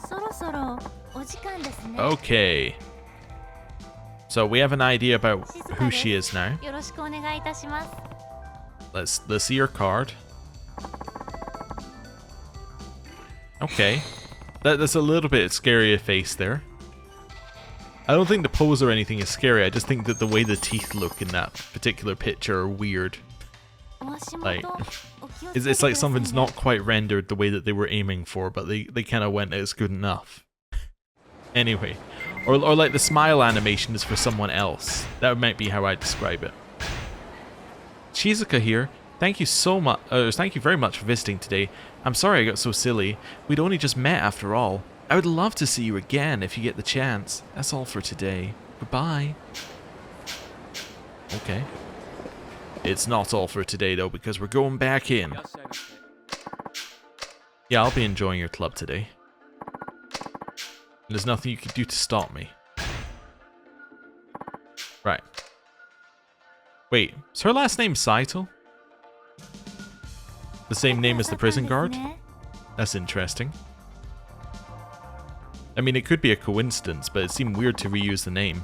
そろそろお時間ですね Okay. So we have an idea about 静か who です she is now. よろしくお願いいたします Let's see her card. Okay. That's a little bit scarier face there. I don't think the pose or anything is scary. I just think that the way the teeth look in that particular picture are weird. Like, it's like something's not quite rendered the way that they were aiming for, but they kind of went, it's good enough. Anyway, or like the smile animation is for someone else. That might be how I describe it. Shizuka here. Thank you so much. Thank you very much for visiting today. I'm sorry I got so silly. We'd only just met after all. I would love to see you again if you get the chance. That's all for today. Goodbye. Okay. It's not all for today though, because we're going back in. Yeah, I'll be enjoying your club today. There's nothing you can do to stop me. Right. Wait, is her last name Saito? The same name as the prison guard? That's interesting. I mean, it could be a coincidence, but it seemed weird to reuse the name.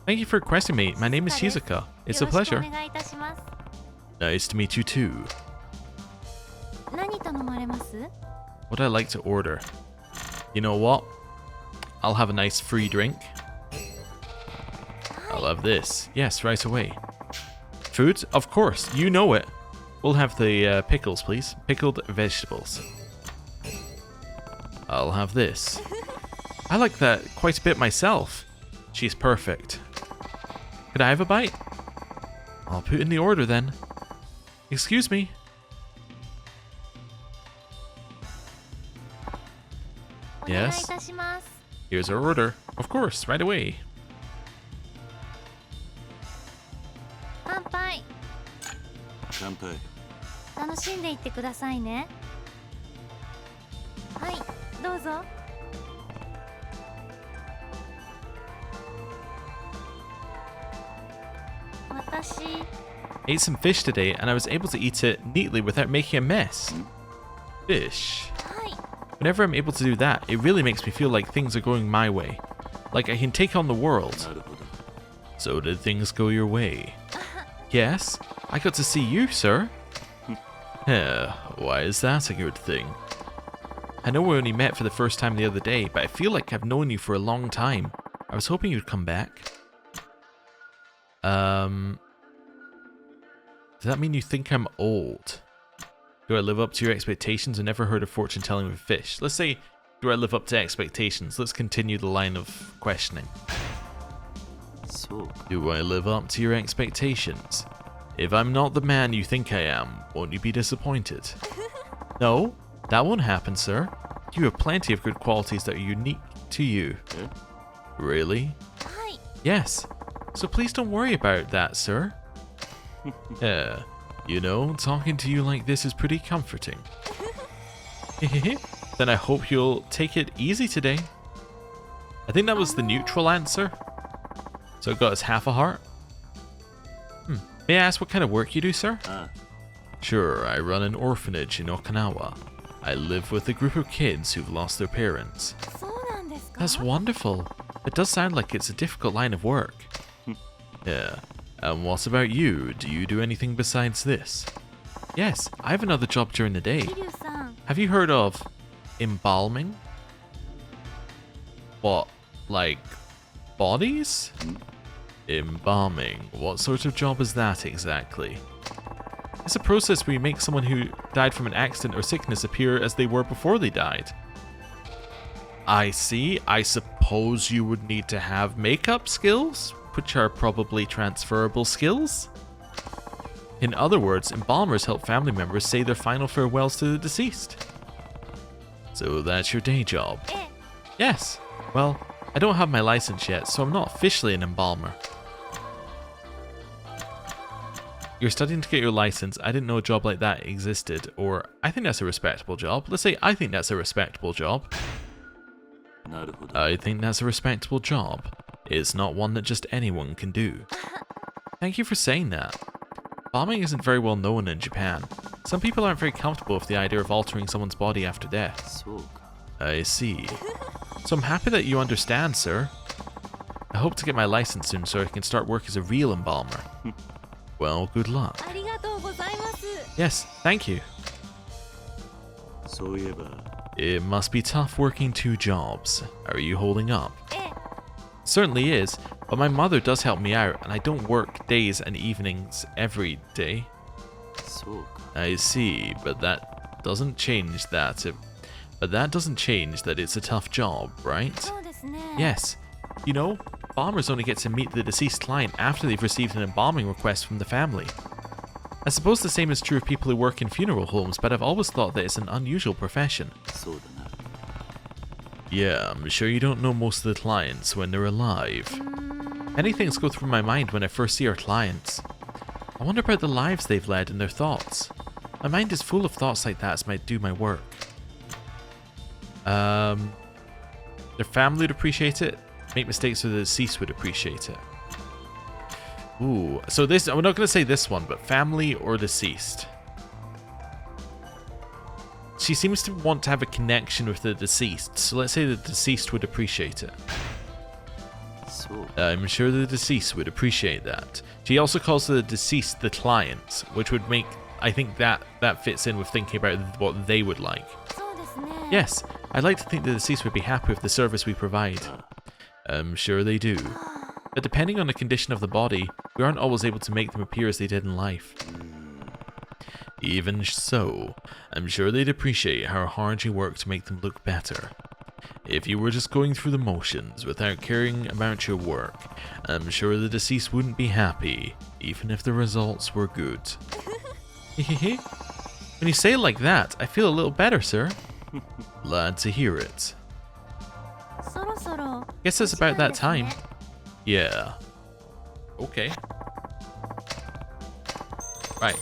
Thank you for requesting me. My name is Shizuka. It's a pleasure. Nice to meet you too. What'd I like to order? You know what? I'll have a nice free drink. I'll have this. Yes, right away. Food? Of course, you know it. We'll have the pickles, please. Pickled vegetables. I'll have this. I like that quite a bit myself. She's perfect. Could I have a bite? I'll put in the order then. Excuse me. Yes? Here's our order. Of course, right away. Ate some fish today and I was able to eat it neatly without making a mess. Fish. Whenever I'm able to do that, it really makes me feel like things are going my way. Like I can take on the world. So did things go your way? Yes, I got to see you, sir. Why is that a good thing? I know we only met for the first time the other day, but I feel like I've known you for a long time. I was hoping you'd come back. Does that mean you think I'm old? Do I live up to your expectations? I never heard of fortune telling with fish. Let's say, do I live up to expectations? Let's continue the line of questioning. Do I live up to your expectations? If I'm not the man you think I am, won't you be disappointed? No, that won't happen, sir. You have plenty of good qualities that are unique to you. Really? Yes. So please don't worry about that, sir. You know, talking to you like this is pretty comforting. Then I hope you'll take it easy today. I think that was the neutral answer. So it got us half a heart. May I ask what kind of work you do, sir? Sure, I run an orphanage in Okinawa. I live with a group of kids who've lost their parents. That's wonderful. It does sound like it's a difficult line of work. Yeah. And what about you? Do you do anything besides this? Yes, I have another job during the day. Have you heard of embalming? What, like bodies? Embalming. What sort of job is that exactly? It's a process where you make someone who died from an accident or sickness appear as they were before they died. I see. I suppose you would need to have makeup skills, which are probably transferable skills. In other words, embalmers help family members say their final farewells to the deceased. So that's your day job? Yes. Well, I don't have my license yet, so I'm not officially an embalmer. You're studying to get your license. I didn't know a job like that existed, or I think that's a respectable job. Let's say I think that's a respectable job. I think that's a respectable job. It's not one that just anyone can do. Thank you for saying that. Embalming isn't very well known in Japan. Some people aren't very comfortable with the idea of altering someone's body after death. I see. So I'm happy that you understand, sir. I hope to get my license soon so I can start work as a real embalmer. Well, good luck. It must be tough working 2 jobs. Are you holding up? ええ、 Certainly is, but my mother does help me out, and I don't work days and evenings every day. そうか。 I see, but that doesn't change that. It's a tough job, right? そうですね。 Yes. You know, embalmers only get to meet the deceased client after they've received an embalming request from the family. I suppose the same is true of people who work in funeral homes, but I've always thought that it's an unusual profession. そうだな。 Yeah, I'm sure you don't know most of the clients when they're alive. Many things go through my mind when I first see our clients. I wonder about the lives they've led and their thoughts. My mind is full of thoughts like that as I do my work. Their family would appreciate it. Make mistakes so the deceased would appreciate it. Ooh, so this, I'm not going to say this one, but family or deceased. She seems to want to have a connection with the deceased, so let's say the deceased would appreciate it. そう。 I'm sure the deceased would appreciate that. She also calls the deceased the client, which would make, I think that fits in with thinking about what they would like. そうですね。 Yes, I'd like to think the deceased would be happy with the service we provide. I'm sure they do. But depending on the condition of the body, we aren't always able to make them appear as they did in life. Even so, I'm sure they'd appreciate how hard you work to make them look better. If you were just going through the motions without caring about your work, I'm sure the deceased wouldn't be happy, even if the results were good. When you say it like that, I feel a little better, sir. Glad to hear it. そろそろ。 Guess it's about that time. Yeah. Okay. Right.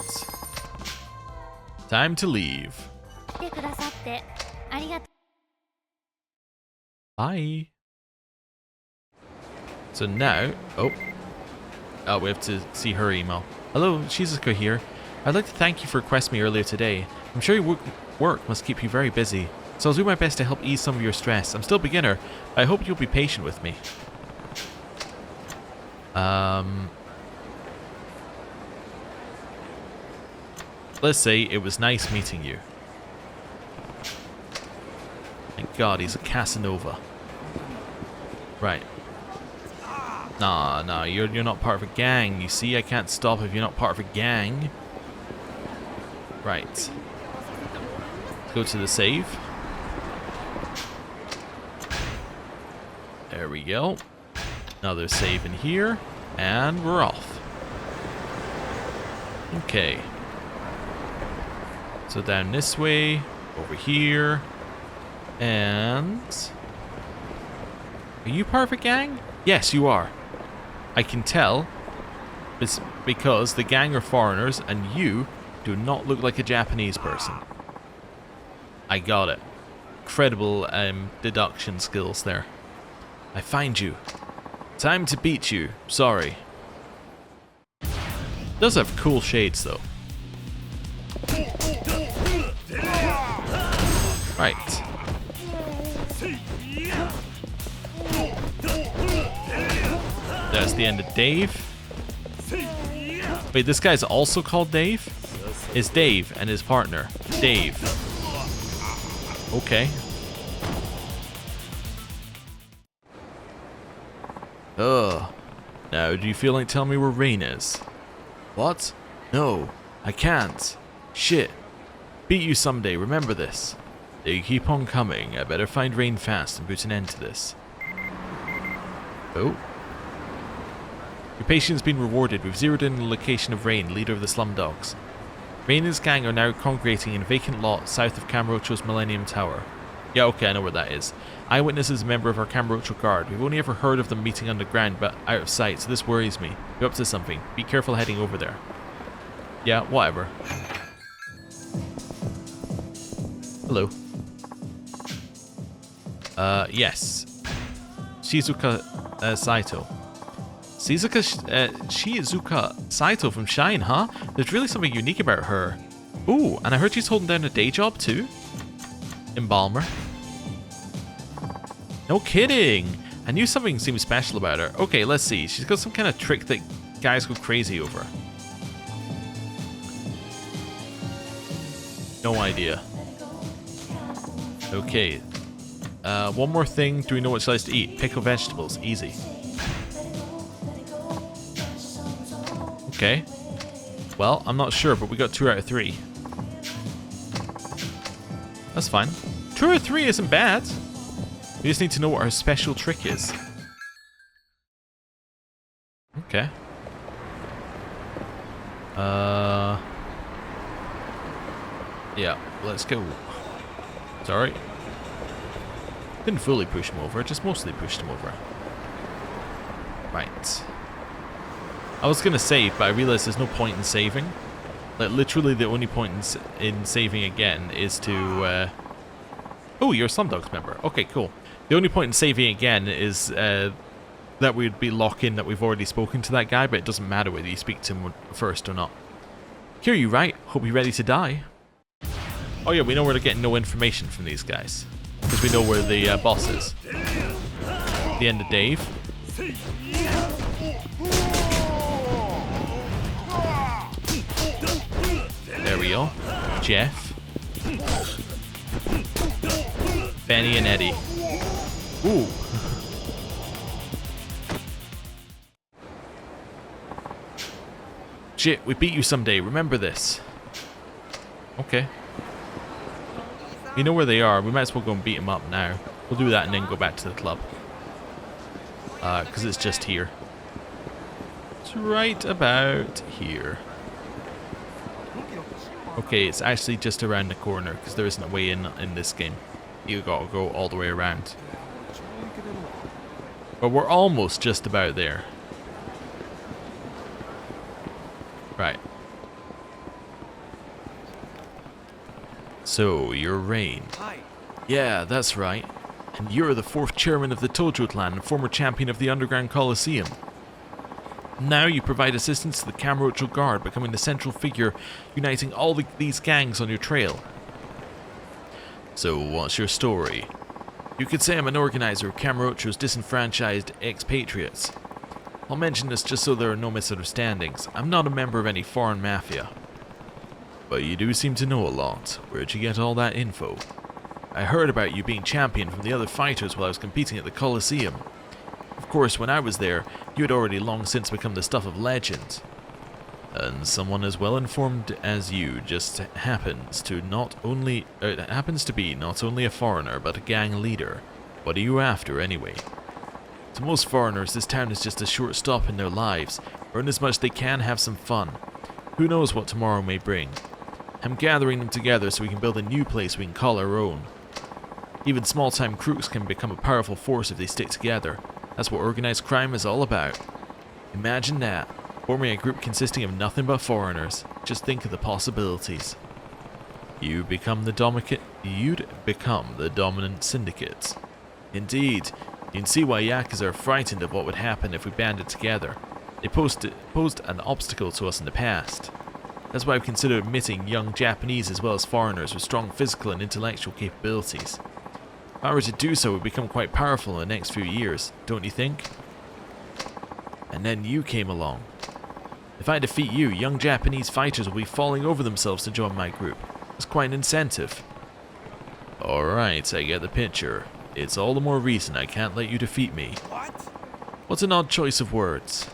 Time to leave. 来てくださってありがとう。 Bye. So now, oh, we have to see her email. Hello, Shizuka here. I'd like to thank you for requesting me earlier today. I'm sure your work must keep you very busy, so I'll do my best to help ease some of your stress. I'm still a beginner, but I hope you'll be patient with me. Let's say it was nice meeting you. Thank God he's a Casanova. Right. Nah, you're not part of a gang. You see, I can't stop if you're not part of a gang. Right. Let's go to the save. There we go. Another save in here. And we're off. Okay. So down this way, over here, and... Are you part of a gang? Yes, you are. I can tell. It's because the gang are foreigners and you do not look like a Japanese person. I got it. Incredible deduction skills there. I find you. Time to beat you. Sorry. Does have cool shades though. Right. That's the end of Dave. Wait, this guy's also called Dave? It's Dave and his partner, Dave. Okay. Ugh. Now, do you feel like telling me where Rain is? What? No, I can't. Shit. Beat you someday, remember this. They keep on coming. I better find Rain fast and put an end to this. Oh. Your patience has been rewarded. We've zeroed in the location of Rain, leader of the Slum Dogs. Rain and his gang are now congregating in a vacant lot south of Kamurocho's Millennium Tower. Yeah, okay, I know where that is. Eyewitness is a member of our Kamurocho Guard. We've only ever heard of them meeting underground, but out of sight, so this worries me. You're up to something. Be careful heading over there. Yeah, whatever. Hello. Yes. Shizuka Saito. Shizuka Saito from Shine, huh? There's really something unique about her. Ooh, and I heard she's holding down a day job too? Embalmer. No kidding! I knew something seemed special about her. Okay, let's see. She's got some kind of trick that guys go crazy over. No idea. Okay. One more thing. Do we know what she likes to eat? Pickled vegetables. Easy. Okay. Well, I'm not sure, but we got 2 out of 3. That's fine. 2 out of 3 isn't bad. We just need to know what her special trick is. Okay. Yeah, let's go. Sorry. Didn't fully push him over, just mostly pushed him over. Right. I was gonna save, but I realized there's no point in saving. Like, literally the only point in saving again is to... Oh, you're a Slumdog's member. Okay, cool. The only point in saving again is that we'd be locked in that we've already spoken to that guy, but it doesn't matter whether you speak to him first or not. Kiryu, right? Hope you're ready to die. Oh yeah, we know we're getting no information from these guys. Because we know where the boss is. The end of Dave. There we go. Jeff. Benny and Eddie. Ooh. Shit, we beat you someday. Remember this. Okay. We know where they are. We might as well go and beat them up now. We'll do that and then go back to the club. Because it's just here. It's right about here. Okay, it's actually just around the corner because there isn't a way in this game. You gotta go all the way around. But we're almost just about there. Right. So, you're Rain. Yeah, that's right. And you're the 4th chairman of the Tojo clan and former champion of the Underground Coliseum. Now you provide assistance to the Kamurocho Guard, becoming the central figure uniting all these gangs on your trail. So, what's your story? You could say I'm an organizer of Kamurocho's disenfranchised expatriates. I'll mention this just so there are no misunderstandings. I'm not a member of any foreign mafia. But you do seem to know a lot. Where'd you get all that info? I heard about you being champion from the other fighters while I was competing at the Coliseum. Of course, when I was there, you had already long since become the stuff of legend. And someone as well informed as you just happens to be not only a foreigner but a gang leader. What are you after anyway? To most foreigners, this town is just a short stop in their lives. Earn as much as they can, have some fun. Who knows what tomorrow may bring? I'm gathering them together so we can build a new place we can call our own. Even small-time crooks can become a powerful force if they stick together. That's what organized crime is all about. Imagine that, forming a group consisting of nothing but foreigners. Just think of the possibilities. You'd become the dominant syndicate. Indeed, you can see why Yakuza are frightened of what would happen if we banded together. They posed an obstacle to us in the past. That's why I've considered admitting young Japanese as well as foreigners with strong physical and intellectual capabilities. If I were to do so, we'd become quite powerful in the next few years, don't you think? And then you came along. If I defeat you, young Japanese fighters will be falling over themselves to join my group. It's quite an incentive. Alright, I get the picture. It's all the more reason I can't let you defeat me. What an odd choice of words.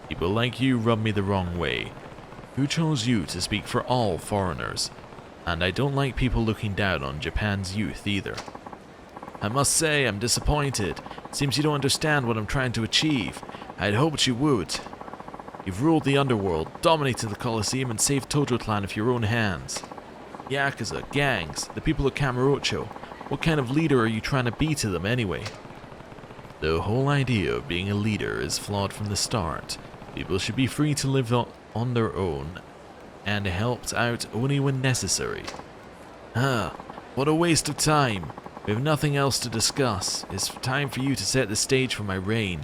People like you rub me the wrong way. Who chose you to speak for all foreigners? And I don't like people looking down on Japan's youth either. I must say, I'm disappointed. Seems you don't understand what I'm trying to achieve. I'd hoped you would. You've ruled the underworld, dominated the Coliseum, and saved Tojo clan with your own hands. Yakuza, gangs, the people of Kamurocho. What kind of leader are you trying to be to them anyway? The whole idea of being a leader is flawed from the start. People should be free to live on their own and helped out only when necessary. What a waste of time. We have nothing else to discuss. It's time for you to set the stage for my reign.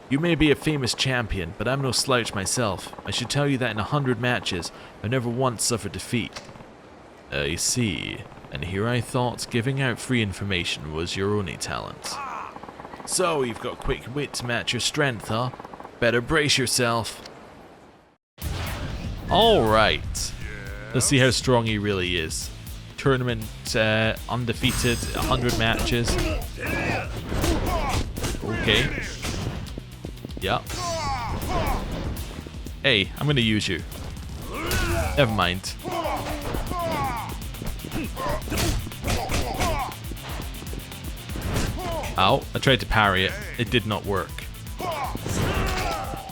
You may be a famous champion, but I'm no slouch myself. I should tell you that in 100 matches, I've never once suffered defeat. I see. And here I thought giving out free information was your only talent. So, you've got quick wit to match your strength, huh? Better brace yourself. Alright. Let's see how strong he really is. tournament undefeated, 100 matches. Okay. Yeah. Hey, I'm gonna use you. Never mind. Ow, I tried to parry it. It did not work.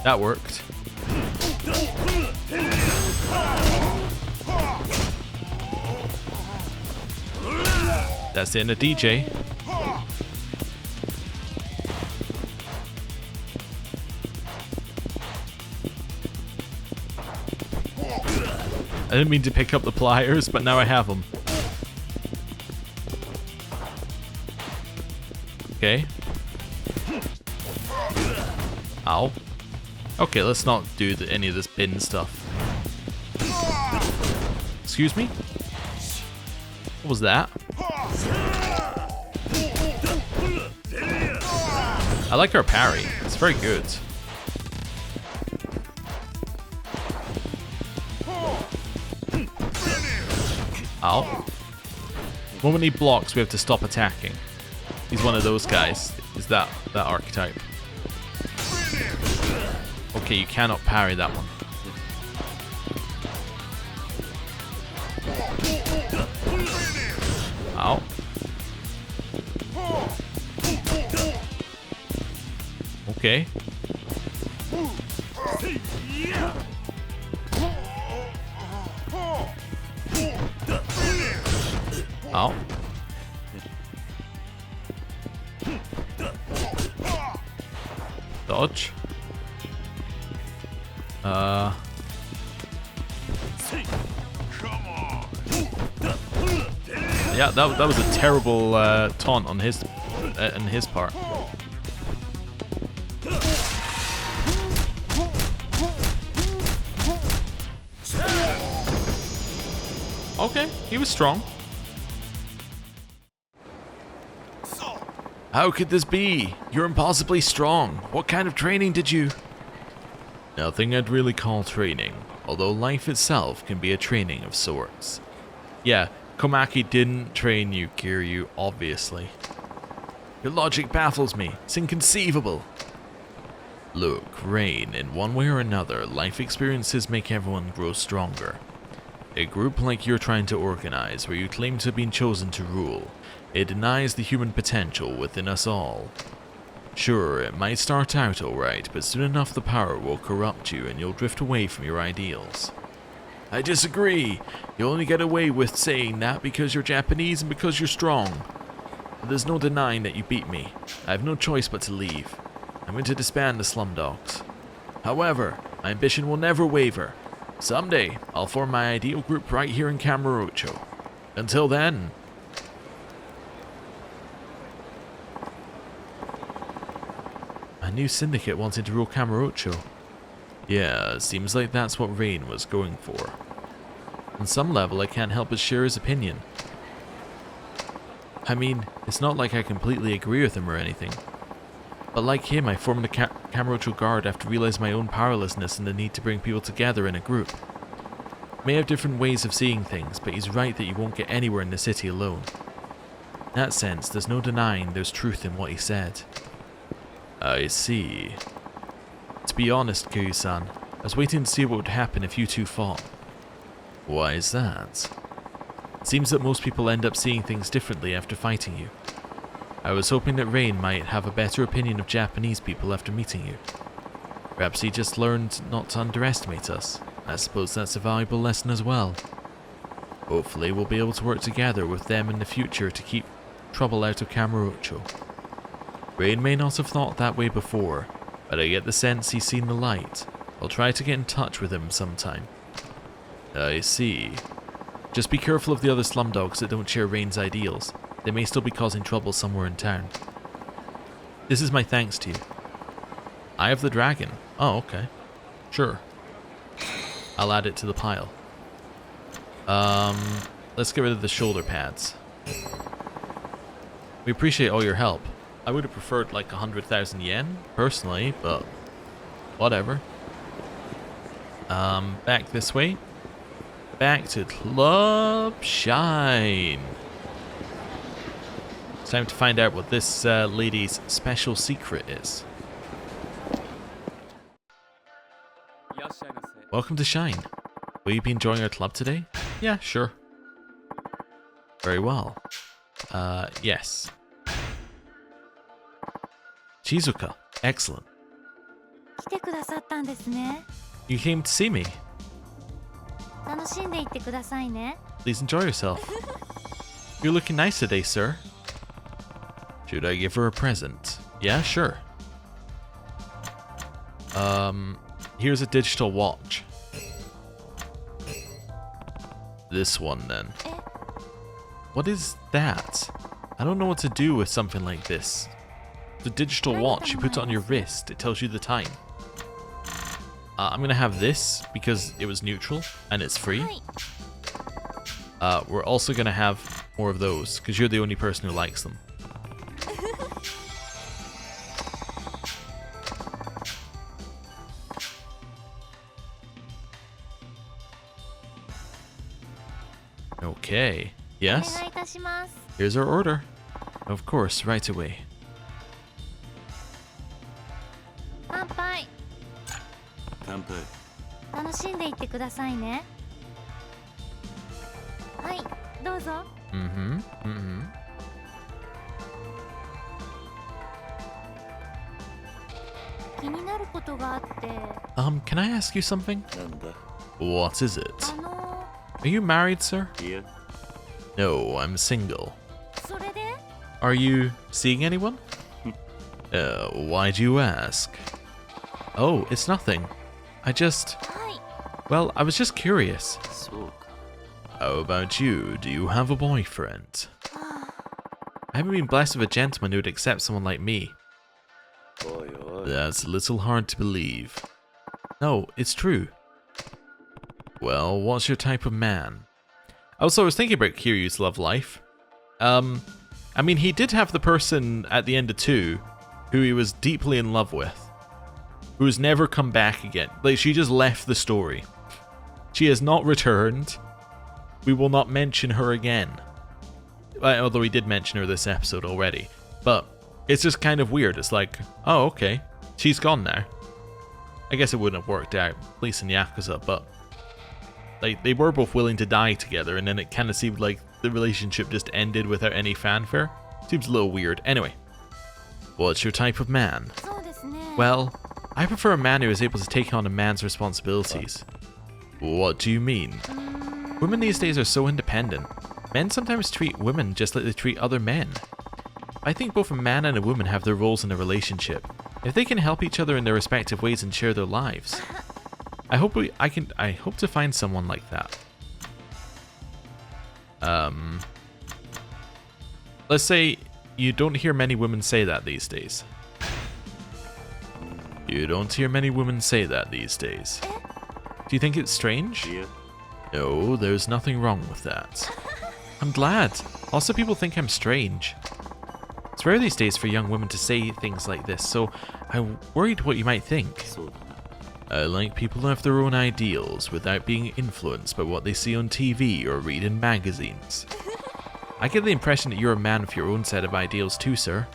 That worked. That's the end of DJ. I didn't mean to pick up the pliers, but now I have them. Okay. Ow. Okay, let's not do any of this bin stuff. Excuse me? What was that? I like her parry. It's very good. Ow. The moment he blocks, we have to stop attacking. He's one of those guys. Is that archetype? Okay, you cannot parry that one. Ow. Okay. Ow. Dodge. Yeah, that was a terrible taunt on his part. Okay, he was strong. How could this be? You're impossibly strong. What kind of training did you... Nothing I'd really call training, although life itself can be a training of sorts. Yeah, Komaki didn't train you, Kiryu, obviously. Your logic baffles me. It's inconceivable. Look, Rain, in one way or another, life experiences make everyone grow stronger. A group like you're trying to organize, where you claim to have been chosen to rule, it denies the human potential within us all. Sure, it might start out alright, but soon enough the power will corrupt you and you'll drift away from your ideals. I disagree. You only get away with saying that because you're Japanese and because you're strong. But there's no denying that you beat me. I have no choice but to leave. I'm going to disband the Slumdogs. However, my ambition will never waver. Someday, I'll form my ideal group right here in Kamurocho. Until then... A new syndicate wanted to rule Kamurocho. Yeah, seems like that's what Rain was going for. On some level, I can't help but share his opinion. I mean, it's not like I completely agree with him or anything. But like him, I formed the Kamurocho Guard after realizing my own powerlessness and the need to bring people together in a group. May have different ways of seeing things, but he's right that you won't get anywhere in the city alone. In that sense, there's no denying there's truth in what he said. I see. To be honest, Kiryu-san, I was waiting to see what would happen if you two fought. Why is that? It seems that most people end up seeing things differently after fighting you. I was hoping that Rain might have a better opinion of Japanese people after meeting you. Perhaps he just learned not to underestimate us. I suppose that's a valuable lesson as well. Hopefully we'll be able to work together with them in the future to keep trouble out of Kamurocho. Rain may not have thought that way before, but I get the sense he's seen the light. I'll try to get in touch with him sometime. I see. Just be careful of the other slumdogs that don't share Rain's ideals. They may still be causing trouble somewhere in town. This is my thanks to you. Eye of the Dragon. Oh, okay. Sure. I'll add it to the pile. Let's get rid of the shoulder pads. We appreciate all your help. I would have preferred like 100,000 yen, personally, but whatever. Back this way. back to Club Shine. It's time to find out what this lady's special secret is. Welcome to Shine. Will you be enjoying our club today? Yeah, sure. Very well. Yes. Shizuka, excellent. 来てくださったんですね。 You came to see me. 楽しんでいってくださいね。 Please enjoy yourself. You're looking nice today, sir. Should I give her a present? Yeah, sure. Here's a digital watch. This one then. What is that? I don't know what to do with something like this. The digital watch, you put it on your wrist, it tells you the time. I'm gonna have this because it was neutral and it's free. We're also gonna have more of those because you're the only person who likes them. Okay. お Yes. 願いいたします。 Here's our order. Of course, right away. 乾杯。乾杯。楽しんでいってくださいね。はい、どうぞ。 Mm-hmm. Mm-hmm. 気になることがあって、 Can I ask you something? なんだ。 What is it? あ Are you married, sir? いや、 No, I'm single. それで Are you seeing anyone? Why do you ask? Oh, it's nothing. I just... はい。 Well, I was just curious. そうか。 How about you? Do you have a boyfriend? I haven't been blessed with a gentleman who would accept someone like me. おいおい。 That's a little hard to believe. No, it's true. Well, what's your type of man? Also, I was thinking about Kiryu's love life. I mean, he did have the person at the end of 2 who he was deeply in love with, who has never come back again. Like, she just left the story. She has not returned. We will not mention her again. Although we did mention her this episode already. But it's just kind of weird. It's like, oh, okay. She's gone now. I guess it wouldn't have worked out, at least in Yakuza, but like, they were both willing to die together, and then it kind of seemed like the relationship just ended without any fanfare. Seems a little weird. Anyway, what's your type of man? そうですね。 Well, I prefer a man who is able to take on a man's responsibilities. What do you mean? Women these days are so independent. Men sometimes treat women just like they treat other men. I think both a man and a woman have their roles in a relationship. If they can help each other in their respective ways and share their lives. I hope to find someone like that. Let's say you don't hear many women say that these days. You don't hear many women say that these days. Do you think it's strange? いや、 No, there's nothing wrong with that. I'm glad. Lots of people think I'm strange. It's rare these days for young women to say things like this, so I'm worried what you might think. そうだな。 I like people who have their own ideals without being influenced by what they see on TV or read in magazines. I get the impression that you're a man with your own set of ideals too, sir.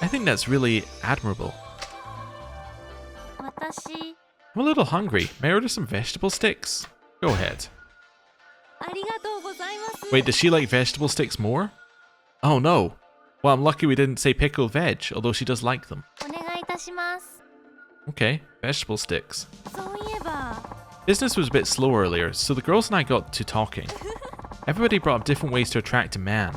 I think that's really admirable. 私、 I'm a little hungry. May I order some vegetable sticks? Go ahead. ありがとうございます。 Wait, does she like vegetable sticks more? Oh no. Well, I'm lucky we didn't say pickled veg, although she does like them. お願いいたします。 Okay, vegetable sticks. そういえば、 Business was a bit slow earlier, so the girls and I got to talking. Everybody brought up different ways to attract a man.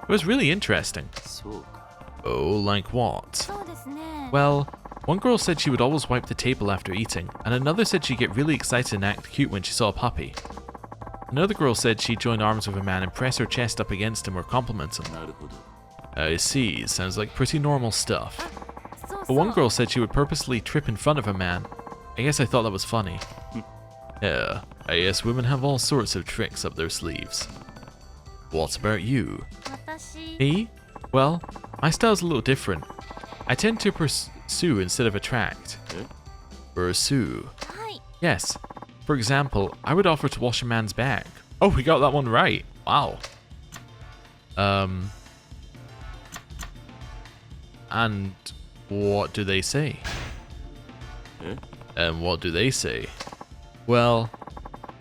It was really interesting. そうか。 Oh, like what? そうですね。 Well, one girl said she would always wipe the table after eating, and another said she'd get really excited and act cute when she saw a puppy. Another girl said she'd join arms with a man and press her chest up against him or compliment him. なるほど。 I see, sounds like pretty normal stuff. そう But そう。 one girl said she would purposely trip in front of a man. I guess I thought that was funny. Yeah, I guess women have all sorts of tricks up their sleeves. What about you? 私、 Me? Well, my style's a little different. I tend to pursue instead of attract. Eh? Pursue. はい。 Yes. For example, I would offer to wash a man's back. Oh, we got that one right. Wow. And what do they say? Eh? And what do they say? Well,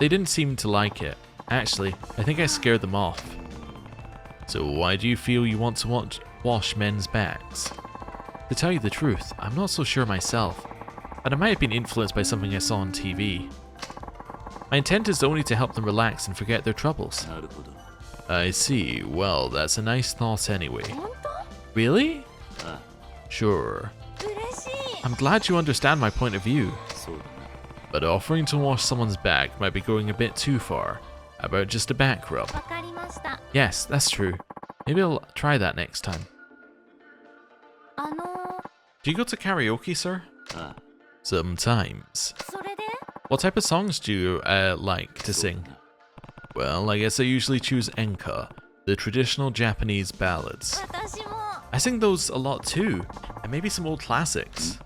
they didn't seem to like it. Actually, I think I scared them off. So why do you feel you want to wash men's backs? To tell you the truth, I'm not so sure myself, but I might have been influenced by something I saw on TV. My intent is only to help them relax and forget their troubles. なるほど。 I see. Well, that's a nice thought anyway. 本当？ Really? あ、 Sure. 嬉しい。 I'm glad you understand my point of view, そうだな。 but offering to wash someone's back might be going a bit too far. How about just a back rub? わかりました。 Yes, that's true. Maybe I'll try that next time. あの Do you go to karaoke, sir? あ、 Sometimes. それで？ What type of songs do you like to そうだ sing? な。 Well, I guess I usually choose enka, the traditional Japanese ballads. 私も。 I sing those a lot too, and maybe some old classics.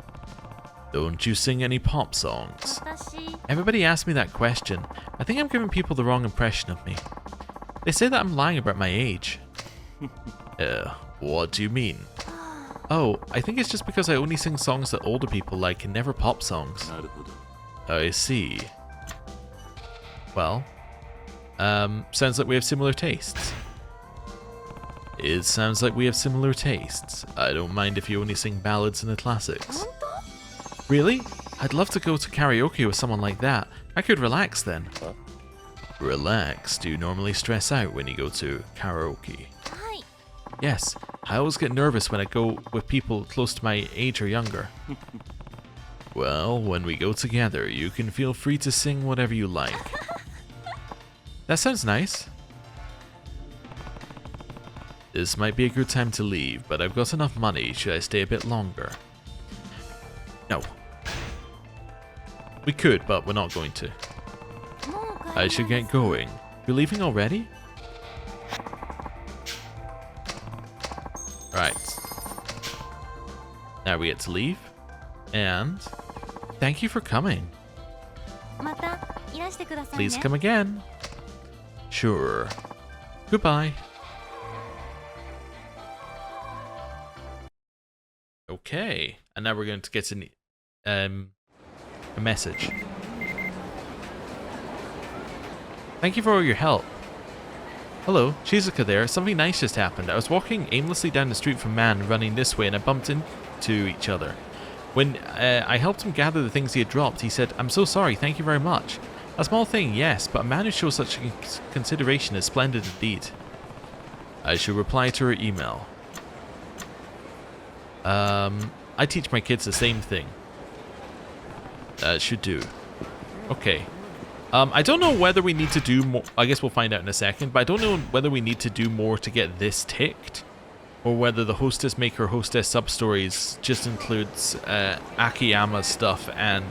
Don't you sing any pop songs? 私。 Everybody asks me that question. I think I'm giving people the wrong impression of me. They say that I'm lying about my age. What do you mean? Oh, I think it's just because I only sing songs that older people like and never pop songs. なるほど。 I see. Well, sounds like we have similar tastes. It sounds like we have similar tastes. I don't mind if you only sing ballads and the classics. 本当？ Really? I'd love to go to karaoke with someone like that. I could relax then. Huh? Relax? Do you normally stress out when you go to karaoke? はい。 Yes, I always get nervous when I go with people close to my age or younger. Well, when we go together, you can feel free to sing whatever you like. That sounds nice. This might be a good time to leave, but I've got enough money. Should I stay a bit longer? No. We could, but we're not going to. もう帰ります I should get going. You're leaving already? Right. Now we get to leave. And thank you for coming. またいらしてくださいね。 Please come again. Sure. Goodbye. Okay. And now we're going to get a message. Thank you for all your help. Hello, Shizuka there. Something nice just happened. I was walking aimlessly down the street from Man running this way and I bumped into each other. When I helped him gather the things he had dropped, he said, "I'm so sorry, thank you very much." A small thing, yes, but a man who shows such consideration is splendid indeed. I should reply to her email. I teach my kids the same thing. That should do. Okay. I don't know whether we need to do more. I guess we'll find out in a second, but I don't know whether we need to do more to get this ticked, or whether the hostess maker hostess sub-stories just includes Akiyama stuff and...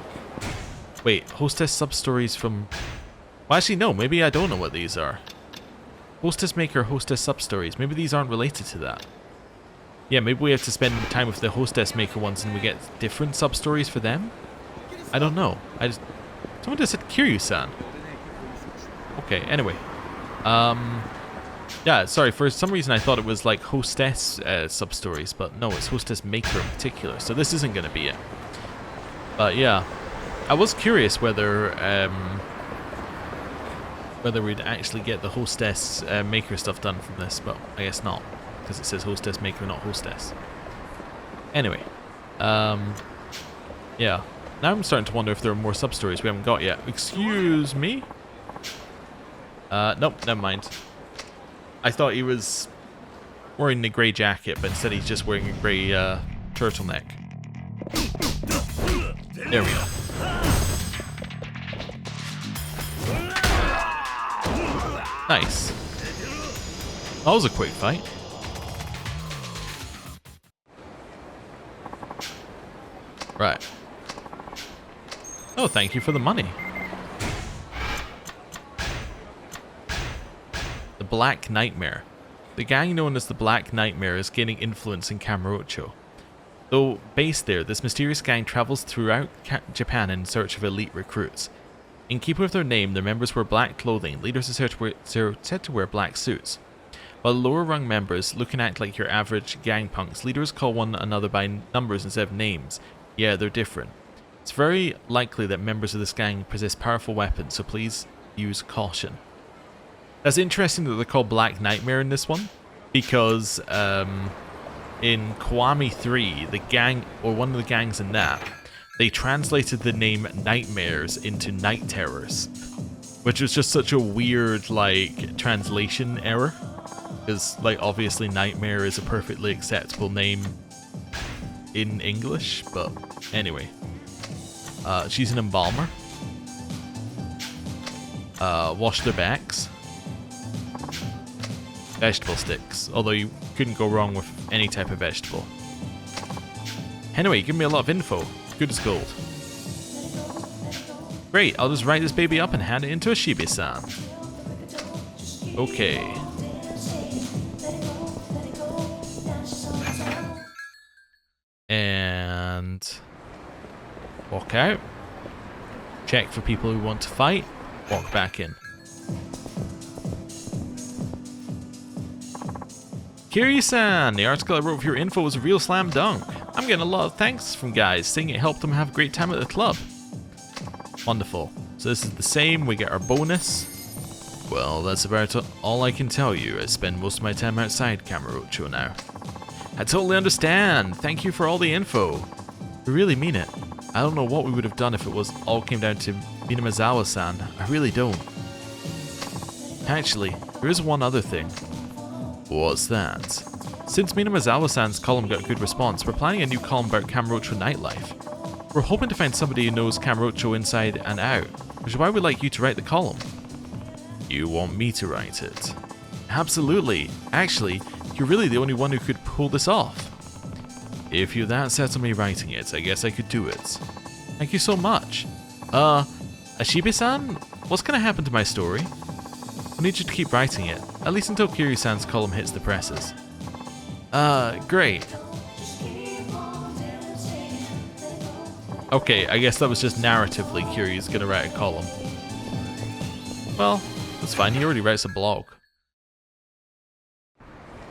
Wait, hostess sub-stories from... Well, actually, no, maybe I don't know what these are. Hostess maker hostess sub-stories. Maybe these aren't related to that. Yeah, maybe we have to spend time with the hostess maker ones and we get different sub-stories for them? I don't know. Someone just said Kiryu-san. Okay, anyway. Yeah, sorry, for some reason I thought it was like hostess sub-stories, but no, it's hostess maker in particular, so this isn't going to be it. But yeah, I was curious whether we'd actually get the hostess maker stuff done from this, but I guess not, because it says hostess maker, not hostess. Anyway, yeah. Now I'm starting to wonder if there are more sub-stories we haven't got yet. Excuse me? Nope, never mind. I thought he was wearing the grey jacket, but instead he's just wearing a grey turtleneck. There we go. Nice. That was a quick fight. Right. Oh, thank you for the money. The Black Nightmare. The gang known as the Black Nightmare is gaining influence in Kamurocho. Though based there, this mysterious gang travels throughout Japan in search of elite recruits. In keeping with their name, their members wear black clothing. Leaders are said to wear black suits. While lower rung members look and act like your average gang punks, leaders call one another by numbers instead of names. Yeah, they're different. It's very likely that members of this gang possess powerful weapons, so please use caution. That's interesting that they're called Black Nightmare in this one, because in Kiwami 3, the gang, or one of the gangs in that, they translated the name Nightmares into Night Terrors, which was just such a weird, like, translation error. Because, like, obviously Nightmare is a perfectly acceptable name in English, but anyway. She's an embalmer. Wash their backs. Vegetable sticks, although you couldn't go wrong with any type of vegetable. Anyway, give me a lot of info. Good as gold. Great, I'll just write this baby up and hand it into a Shibe-san. Okay. And walk out. Check for people who want to fight. Walk back in. Kiryu-san, the article I wrote for your info was a real slam dunk. I'm getting a lot of thanks from guys saying it helped them have a great time at the club. Wonderful. So this is the same, we get our bonus. Well, that's about all I can tell you. I spend most of my time outside Kamurocho now. I totally understand. Thank you for all the info. We really mean it. I don't know what we would have done if it was all came down to Minamizawa-san. I really don't. Actually, there is one other thing. What's that? Since Minamizawa-san's column got a good response, we're planning a new column about Kamurocho nightlife. We're hoping to find somebody who knows Kamurocho inside and out, which is why we'd like you to write the column. You want me to write it? Absolutely. Actually, you're really the only one who could pull this off. If you're that set on me writing it, I guess I could do it. Thank you so much. Ashibe-san? What's gonna happen to my story? I need you to keep writing it, at least until Kiryu-san's column hits the presses. Great. Okay, I guess that was just narratively Kiryu's gonna write a column. Well, that's fine, he already writes a blog.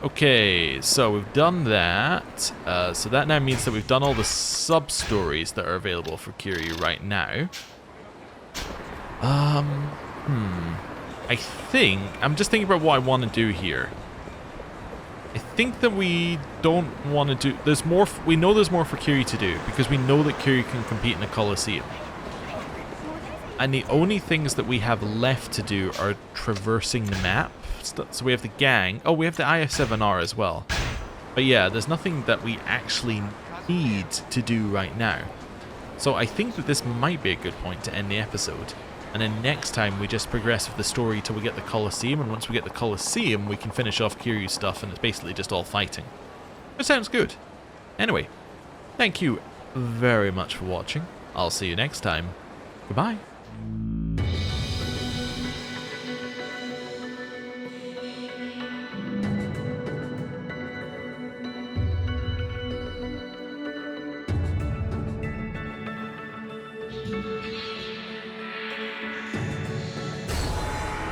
Okay, so we've done that. So that now means that we've done all the sub-stories that are available for Kiryu right now. I think, I'm just thinking about what I want to do here. I think that we don't want to do, there's more, we know there's more for Kiryu to do, because we know that Kiryu can compete in a Coliseum. And the only things that we have left to do are traversing the map. So we have the gang, oh, we have the IF7R as well. But yeah, there's nothing that we actually need to do right now. So I think that this might be a good point to end the episode. And then next time we just progress with the story till we get the Coliseum, and once we get the Coliseum we can finish off Kiryu's stuff and it's basically just all fighting. That sounds good. Anyway, thank you very much for watching. I'll see you next time. Goodbye.